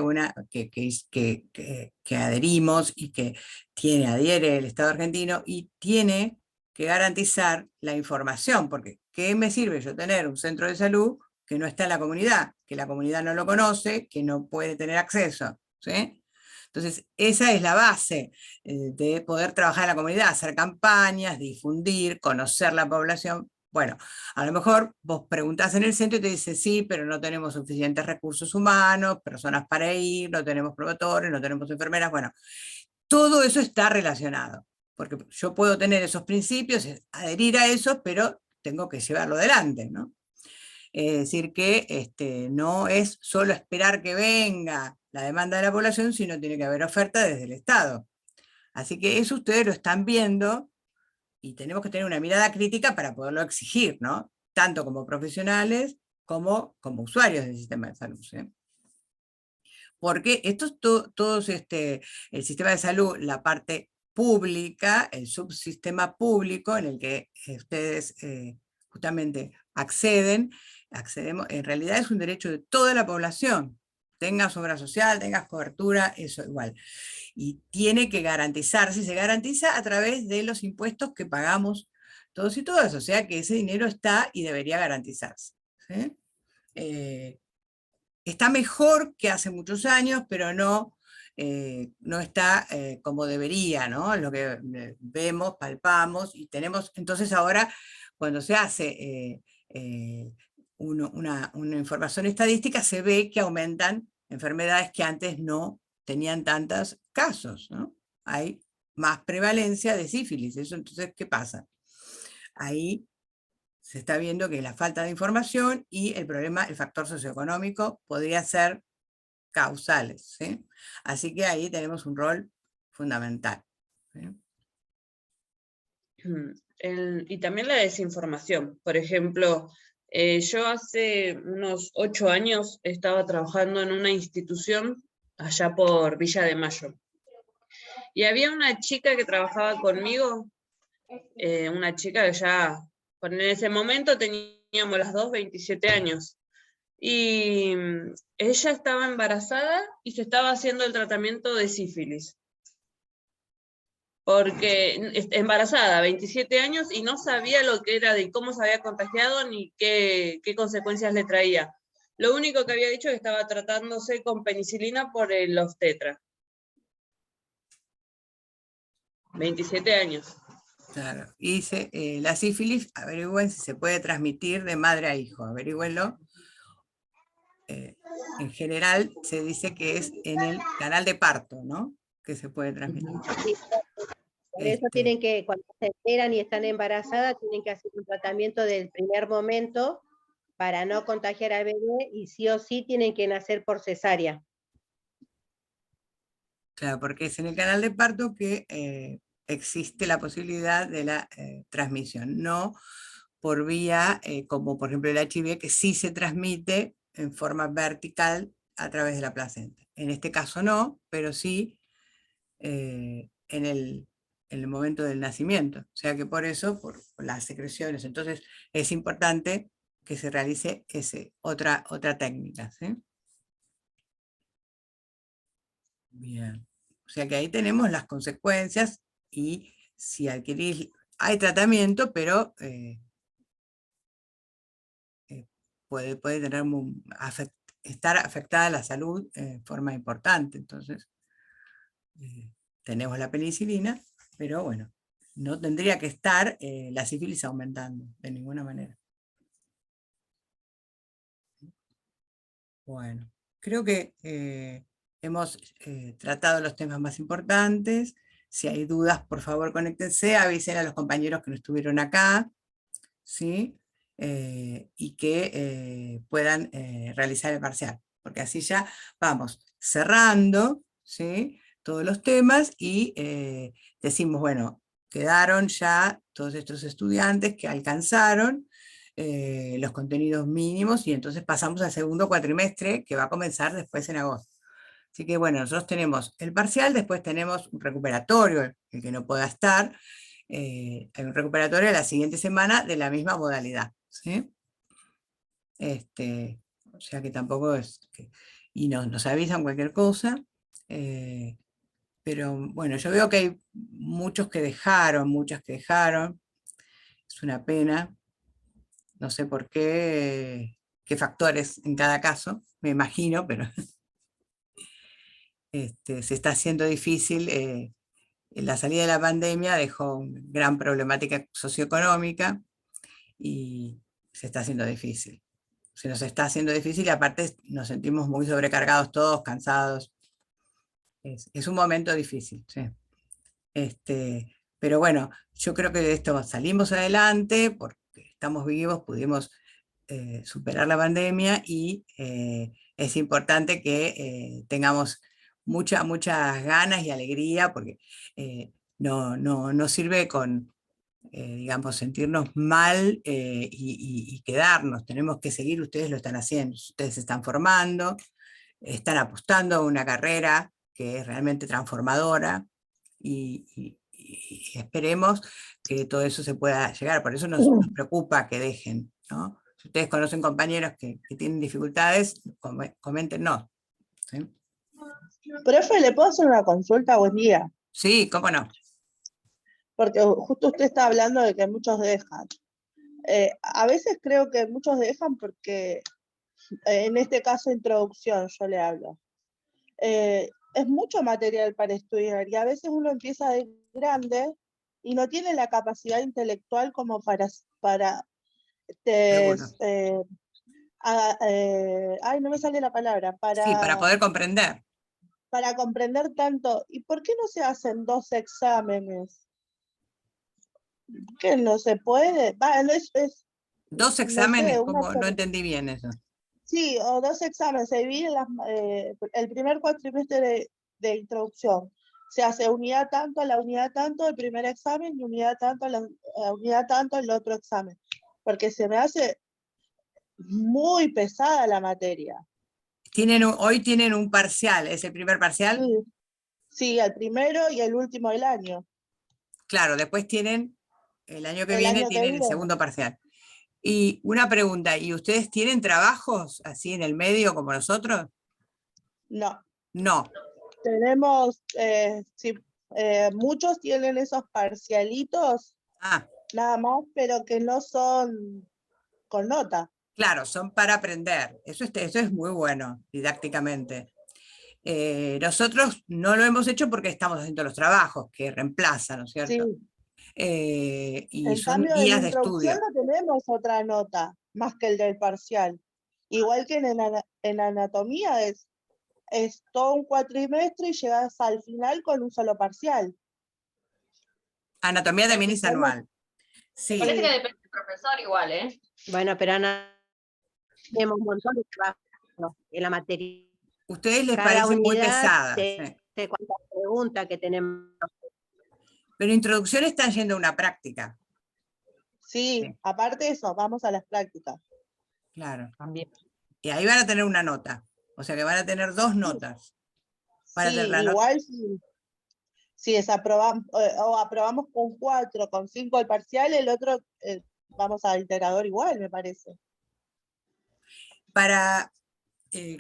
que adherimos y que adhiere el Estado argentino, y tiene que garantizar la información, porque ¿qué me sirve yo tener un centro de salud que no está en la comunidad, que la comunidad no lo conoce, que no puede tener acceso? ¿Sí? Entonces, esa es la base de poder trabajar en la comunidad, hacer campañas, difundir, conocer la población, Bueno, a lo mejor vos preguntás en el centro y te dicen, sí, pero no tenemos suficientes recursos humanos, personas para ir, no tenemos promotores, no tenemos enfermeras. Bueno, todo eso está relacionado, porque yo puedo tener esos principios, adherir a esos, pero tengo que llevarlo adelante, ¿no? Es decir, que no es solo esperar que venga la demanda de la población, sino tiene que haber oferta desde el Estado. Así que eso ustedes lo están viendo y tenemos que tener una mirada crítica para poderlo exigir, ¿no? Tanto como profesionales como usuarios del sistema de salud, ¿sí? Porque estos todos el sistema de salud, la parte pública, el subsistema público en el que ustedes justamente accedemos, en realidad es un derecho de toda la población. Tengas obra social, tengas cobertura, eso igual. Y tiene que garantizarse, y se garantiza a través de los impuestos que pagamos todos y todas, o sea que ese dinero está y debería garantizarse, ¿sí? Está mejor que hace muchos años, pero no está como debería, ¿no? Lo que vemos, palpamos, y tenemos, entonces ahora, cuando se hace una información estadística, se ve que aumentan enfermedades que antes no tenían tantos casos, ¿no? Hay más prevalencia de sífilis, eso entonces, ¿qué pasa? Ahí se está viendo que la falta de información y el problema, el factor socioeconómico, podría ser causales, ¿sí? Así que ahí tenemos un rol fundamental, ¿sí? Y también la desinformación. Por ejemplo, yo hace unos 8 años estaba trabajando en una institución allá por Villa de Mayo. Y había una chica que trabajaba conmigo, una chica que ya, en ese momento teníamos las dos 27 años. Y ella estaba embarazada y se estaba haciendo el tratamiento de sífilis. Porque embarazada, 27 años, y no sabía lo que era, de cómo se había contagiado, ni qué consecuencias le traía. Lo único que había dicho es que estaba tratándose con penicilina por el obstetra. 27 años. Claro, y la sífilis, averigüen si se puede transmitir de madre a hijo, averigüenlo. En general se dice que es en el canal de parto, ¿no? Que se puede transmitir. Sí, por eso tienen que, cuando se enteran y están embarazadas, tienen que hacer un tratamiento del primer momento para no contagiar al bebé, y sí o sí tienen que nacer por cesárea. Claro, porque es en el canal de parto que existe la posibilidad de la transmisión, no por vía, como por ejemplo el HIV, que sí se transmite en forma vertical a través de la placenta. En este caso no, pero sí en el momento del nacimiento. O sea que por eso, por las secreciones, entonces es importante que se realice otra técnica, ¿sí? Bien. O sea que ahí tenemos las consecuencias, y si adquirís, hay tratamiento, pero puede tener estar afectada la salud en forma importante. Entonces, tenemos la penicilina, pero bueno, no tendría que estar la sífilis aumentando de ninguna manera. Bueno, creo que hemos tratado los temas más importantes. Si hay dudas, por favor, conéctense, avisen a los compañeros que no estuvieron acá, ¿sí? Y que puedan realizar el parcial, porque así ya vamos cerrando, ¿sí? Todos los temas, y decimos, bueno, quedaron ya todos estos estudiantes que alcanzaron los contenidos mínimos, y entonces pasamos al segundo cuatrimestre, que va a comenzar después en agosto. Así que bueno, nosotros tenemos el parcial, después tenemos un recuperatorio, el que no pueda estar, hay un recuperatorio la siguiente semana de la misma modalidad, ¿sí? O sea que tampoco es... y nos avisan cualquier cosa, pero bueno, yo veo que hay muchas que dejaron, es una pena, no sé por qué factores en cada caso, me imagino, pero se está haciendo difícil. La salida de la pandemia dejó una gran problemática socioeconómica, y se está haciendo difícil. Se nos está haciendo difícil y aparte nos sentimos muy sobrecargados todos, cansados. Es un momento difícil, sí. Pero bueno, yo creo que de esto salimos adelante porque estamos vivos, pudimos superar la pandemia y es importante que tengamos muchas ganas y alegría porque no sirve con, digamos, sentirnos mal y quedarnos. Tenemos que seguir, ustedes lo están haciendo, ustedes se están formando, están apostando a una carrera que es realmente transformadora y esperemos que todo eso se pueda llegar. Por eso nos preocupa que dejen, ¿no? Si ustedes conocen compañeros que tienen dificultades, coméntenos. ¿Sí? Profe, ¿le puedo hacer una consulta? Buen día. Sí, cómo no. Porque justo usted está hablando de que muchos dejan. A veces creo que muchos dejan porque, en este caso, introducción, yo le hablo. Es mucho material para estudiar y a veces uno empieza de grande y no tiene la capacidad intelectual como para ay, no me sale la palabra. Sí, para poder comprender. Para comprender tanto. ¿Y por qué no se hacen 2 exámenes? ¿Qué no se puede? ¿2 exámenes? No sé, no entendí bien eso. Sí, o 2 exámenes. Se divide el primer cuatrimestre de introducción. Se hace unidad tanto a la unidad tanto el primer examen y unidad tanto a la unidad tanto el otro examen. Porque se me hace muy pesada la materia. Hoy tienen un parcial, ¿es el primer parcial? Sí, el primero y el último del año. Claro, después tienen, el año que viene tienen el segundo parcial. Y una pregunta, ¿y ustedes tienen trabajos así en el medio como nosotros? No. No. Tenemos, muchos tienen esos parcialitos, nada más, pero que no son con nota. Claro, son para aprender. Eso es muy bueno, didácticamente. Nosotros no lo hemos hecho porque estamos haciendo los trabajos que reemplazan, ¿no es cierto? Sí. Y en son cambio, guías en de introducción estudio. no tenemos otra nota, más que el del parcial. Igual que en anatomía es todo un cuatrimestre y llegas al final con un solo parcial. Anatomía también es anual. Sí. Parece que depende del profesor igual, ¿eh? Bueno, pero tenemos un montón de trabajo en la materia. Ustedes les Cada parecen muy unidad pesadas. sé cuántas preguntas que tenemos. Pero introducción están yendo a una práctica. Sí, aparte de eso, vamos a las prácticas. Claro. También. Y ahí van a tener una nota. O sea que van a tener 2 notas. Sí, igual si desaprobamos o aprobamos con 4, con 5 el parcial, el otro vamos al integrador igual, me parece.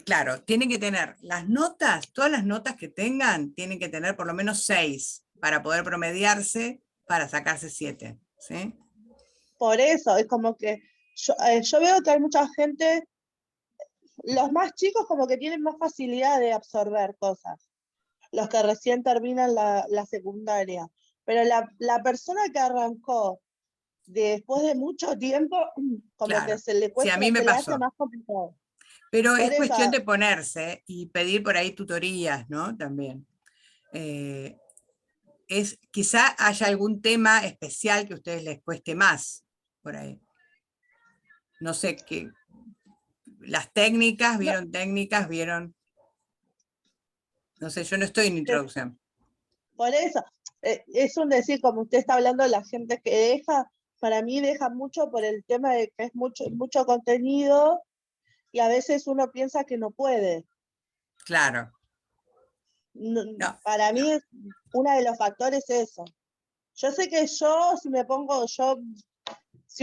Claro, tienen que tener las notas, todas las notas que tengan, tienen que tener por lo menos 6 para poder promediarse, para sacarse 7. ¿Sí? Por eso, es como que yo veo que hay mucha gente, los más chicos como que tienen más facilidad de absorber cosas, los que recién terminan la secundaria. Pero la persona que arrancó después de mucho tiempo, como que se le cuesta, sí, a mí me se le pasó. hace más complicado. Pero es cuestión de ponerse y pedir por ahí tutorías, ¿no? También. Quizá haya algún tema especial que a ustedes les cueste más, por ahí. No sé, las técnicas, vieron... No sé, yo no estoy en introducción. Por eso, es un decir, como usted está hablando de la gente que deja, para mí deja mucho por el tema de que es mucho contenido y a veces uno piensa que no puede. Claro. Para mí uno de los factores es eso. Yo sé que si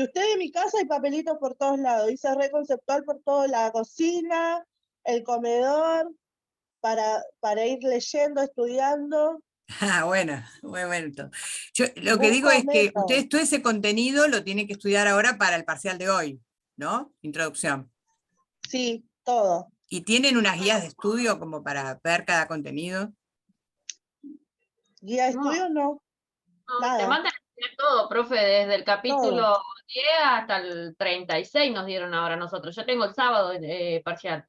usted en mi casa hay papelitos por todos lados, hice red conceptual por toda la cocina, el comedor, para ir leyendo, estudiando. Bueno. Yo lo que digo es que ustedes todo ese contenido lo tienen que estudiar ahora para el parcial de hoy, ¿no? Introducción. Sí, todo. ¿Y tienen unas guías de estudio como para ver cada contenido? ¿Guía de estudio? No. Te mandan a estudiar todo, profe, desde el capítulo 10 hasta el 36 nos dieron ahora nosotros. Yo tengo el sábado parcial.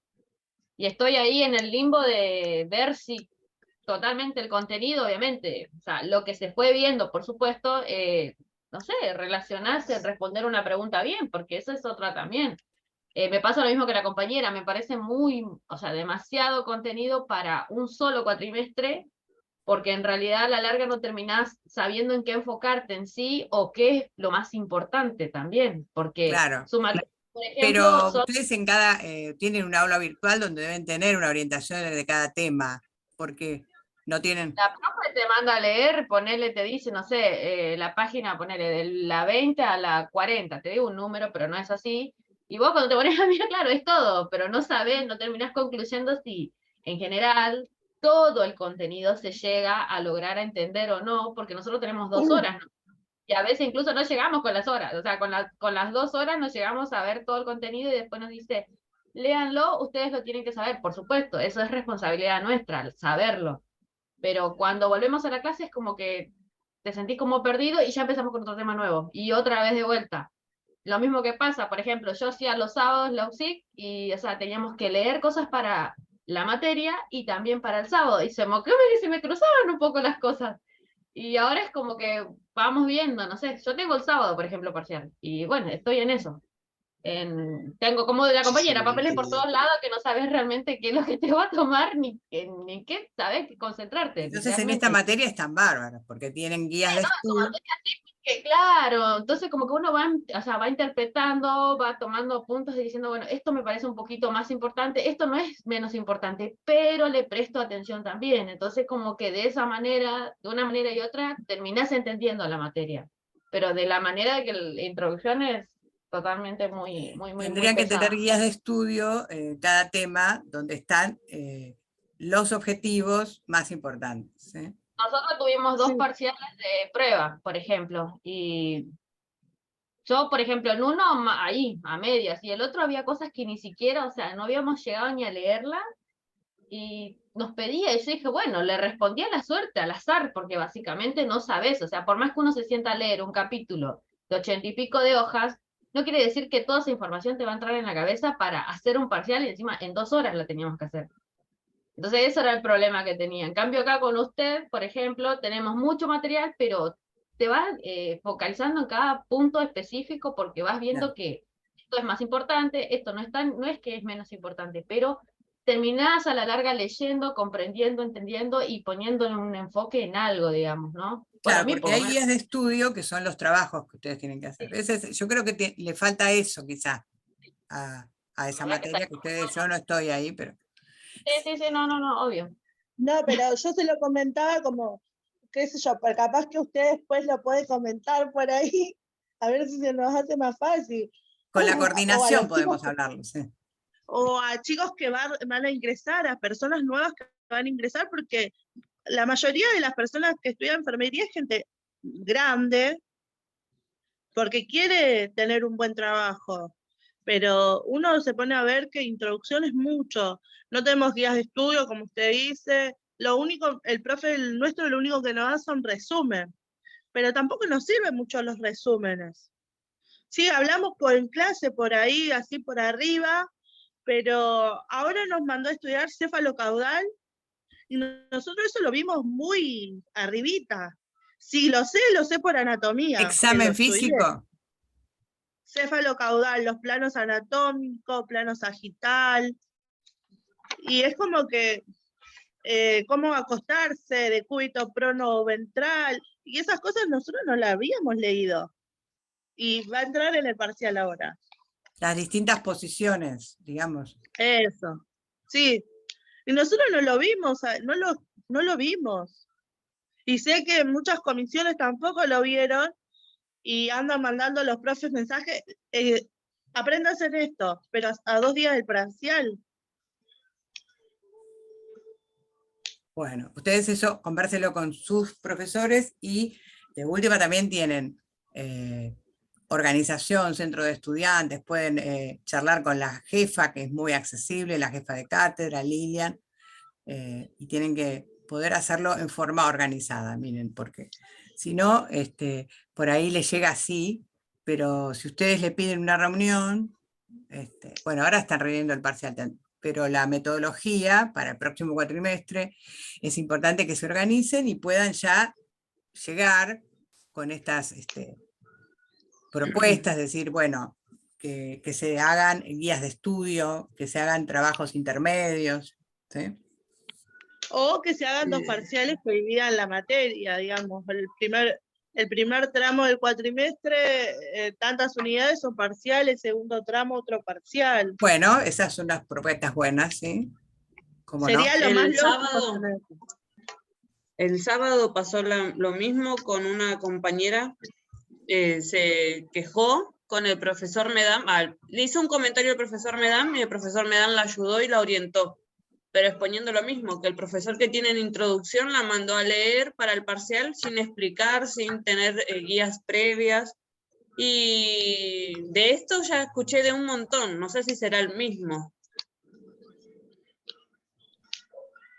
Y estoy ahí en el limbo de ver si totalmente el contenido, obviamente, o sea, lo que se fue viendo, por supuesto, no sé, relacionarse, responder una pregunta bien, porque eso es otra también. Me pasa lo mismo que la compañera, me parece muy, o sea, demasiado contenido para un solo cuatrimestre, porque en realidad a la larga no terminás sabiendo en qué enfocarte en sí o qué es lo más importante también, porque Claro. su materia, por ejemplo, Pero son ustedes en tienen un aula virtual donde deben tener una orientación de cada tema, porque no tienen. la profe te manda a leer, ponele, te dice, no sé, la página, ponele de la 20 a la 40, te digo un número, pero no es así. Y vos cuando te pones a mirar, claro, es todo, pero no sabés, no terminás concluyendo si en general todo el contenido se llega a lograr a entender o no, porque nosotros tenemos 2 horas, ¿no? Y a veces incluso no llegamos con las horas, o sea, con las 2 horas no llegamos a ver todo el contenido y después nos dice, léanlo, ustedes lo tienen que saber, por supuesto, eso es responsabilidad nuestra, saberlo, pero cuando volvemos a la clase es como que te sentís como perdido y ya empezamos con otro tema nuevo, y otra vez de vuelta. Lo mismo que pasa, por ejemplo, yo hacía los sábados la USIC y, o sea, teníamos que leer cosas para la materia y también para el sábado, y se me cruzaban un poco las cosas. Y ahora es como que vamos viendo, no sé, yo tengo el sábado, por ejemplo, parcial, y bueno, estoy en eso. Tengo como de la compañera, papeles por todos lados que no sabes realmente qué es lo que te va a tomar, ni qué sabes concentrarte, Entonces en esta literalmente. materia están bárbaros, porque tienen guías de No, estudio. que claro, entonces como que uno va, o sea, va interpretando, va tomando puntos y diciendo, bueno, esto me parece un poquito más importante, esto no es menos importante, pero le presto atención también. Entonces como que de esa manera, de una manera y otra, terminás entendiendo la materia. Pero de la manera que la introducción es totalmente muy Tendrían que tener pesada. guías de estudio cada tema donde están los objetivos más importantes. Nosotros tuvimos 2 Sí. parciales de prueba, por ejemplo, y yo, por ejemplo, en uno ahí, a medias, y el otro había cosas que ni siquiera, o sea, no habíamos llegado ni a leerla, y nos pedía, y yo dije, bueno, le respondí a la suerte, al azar, porque básicamente no sabes, o sea, por más que uno se sienta a leer un capítulo de 80 y pico de hojas, no quiere decir que toda esa información te va a entrar en la cabeza para hacer un parcial, y encima en 2 horas la teníamos que hacer. Entonces ese era el problema que tenía. En cambio acá con usted, por ejemplo, tenemos mucho material, pero te vas focalizando en cada punto específico porque vas viendo Claro. que esto es más importante, esto no es que es menos importante, pero terminás a la larga leyendo, comprendiendo, entendiendo y poniendo un enfoque en algo, digamos, ¿no? Bueno, a Claro, mí porque por lo hay menos. guías de estudio que son los trabajos que ustedes tienen que hacer. Yo creo que le falta eso quizá a esa Habrá que materia sacar. que ustedes, yo no estoy ahí, pero Sí, no, obvio. No, pero yo se lo comentaba como, qué sé yo, pero capaz que usted después lo puede comentar por ahí, a ver si se nos hace más fácil. con la O a coordinación los chicos podemos hablarlo. Sí. o a chicos que van a ingresar, a personas nuevas que van a ingresar, porque la mayoría de las personas que estudian enfermería es gente grande, porque quiere tener un buen trabajo, pero uno se pone a ver que introducción es mucho, no tenemos guías de estudio, como usted dice, lo único, el profe nuestro lo único que nos da son resumen, pero tampoco nos sirven mucho los resúmenes. Sí, hablamos en clase, por ahí, así por arriba, pero ahora nos mandó a estudiar cefalocaudal y nosotros eso lo vimos muy arribita. Si lo sé por anatomía, porque lo Examen estudié. físico. Cefalocaudal, los planos anatómicos, plano sagital, y es como que cómo acostarse, decúbito prono ventral, y esas cosas nosotros no las habíamos leído, y va a entrar en el parcial ahora. Las distintas posiciones, digamos. Eso, sí, y nosotros no lo vimos, no lo vimos, y sé que muchas comisiones tampoco lo vieron, y andan mandando a los profes mensajes, aprenda a hacer esto, pero a 2 días del parcial. Bueno, ustedes eso, convérselo con sus profesores y de última también tienen organización, centro de estudiantes, pueden charlar con la jefa, que es muy accesible, la jefa de cátedra, Lilian, y tienen que poder hacerlo en forma organizada, miren, porque si no, por ahí les llega así, pero si ustedes le piden una reunión, bueno, ahora están reviendo el parcial, pero la metodología para el próximo cuatrimestre es importante que se organicen y puedan ya llegar con estas propuestas, decir, bueno, que se hagan guías de estudio, que se hagan trabajos intermedios, ¿sí? O que se hagan dos parciales que dividan la materia, digamos. El primer tramo del cuatrimestre, tantas unidades son parciales, segundo tramo otro parcial. Bueno, esas son las propuestas buenas, ¿sí? ¿Cómo Sería no? lo más El lógico. sábado, el sábado pasó lo mismo con una compañera, se quejó con el profesor Medam, le hizo un comentario al profesor Medam y el profesor Medam la ayudó y la orientó, pero exponiendo lo mismo, que el profesor que tiene en introducción la mandó a leer para el parcial sin explicar, sin tener guías previas, y de esto ya escuché de un montón, no sé si será el mismo.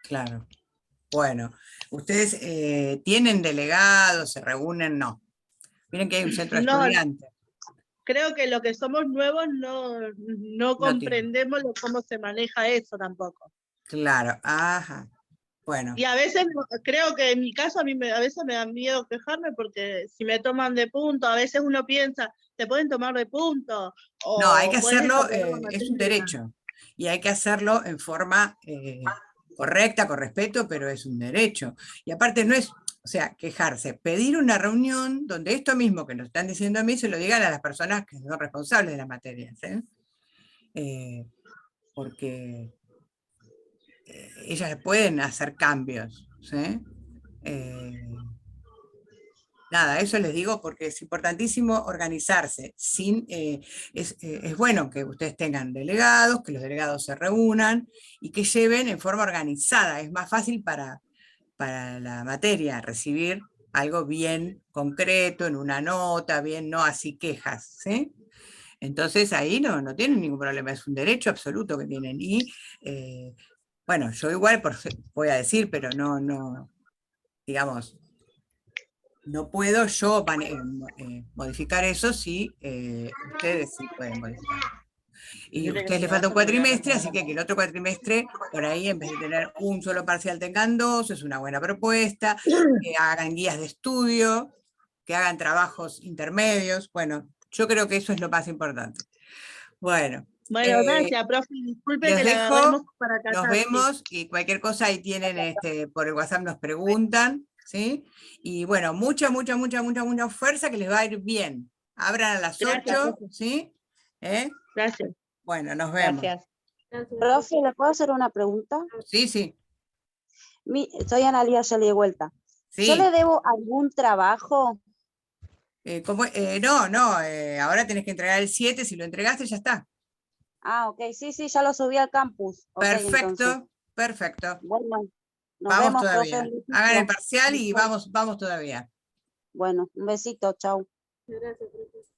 Claro. Bueno, ¿ustedes tienen delegados, se reúnen? No. Miren que hay un centro de No, estudiantes. creo que los que somos nuevos no tienen. comprendemos cómo se maneja eso tampoco. Claro, ajá. Bueno, Y a veces, creo que en mi caso, a veces me da miedo quejarme porque si me toman de punto, a veces uno piensa, te pueden tomar de punto. no, hay O que puedes hacerlo, desaprobar la es un materia. derecho, y hay que hacerlo en forma correcta, con respeto, pero es un derecho. Y aparte no es, o sea, quejarse, pedir una reunión donde esto mismo que nos están diciendo a mí se lo digan a las personas que son responsables de las materias, porque ellas pueden hacer cambios, ¿sí? Nada, eso les digo porque es importantísimo organizarse. Es bueno que ustedes tengan delegados, que los delegados se reúnan y que lleven en forma organizada. Es más fácil para la materia recibir algo bien concreto, en una nota, bien, no así quejas, ¿sí? Entonces ahí no tienen ningún problema, es un derecho absoluto que tienen. Y bueno, yo igual voy a decir, pero no, digamos, no puedo yo modificar eso si ustedes sí pueden modificar. Y a ustedes les falta un cuatrimestre, así que el otro cuatrimestre, por ahí, en vez de tener un solo parcial, tengan dos, es una buena propuesta, que hagan guías de estudio, que hagan trabajos intermedios. Bueno, yo creo que eso es lo más importante. Bueno. Bueno, gracias, profe. Disculpe Les que la agarremos dejo, para acá. nos vemos, y cualquier cosa ahí tienen, por el WhatsApp nos preguntan, ¿sí? Y bueno, mucha fuerza, que les va a ir bien. Abran a las 8, ¿sí? Gracias. Bueno, nos vemos. Gracias. Profe, ¿le puedo hacer una pregunta? Sí. Soy Analia Shelley de vuelta. Sí. ¿Yo le debo algún trabajo? No, ahora tenés que entregar el 7, si lo entregaste ya está. Ah, ok, sí, ya lo subí al campus. Perfecto. Bueno, nos vamos vemos, todavía. profe. Hagan el parcial y vamos todavía. Bueno, un besito, chau. Gracias.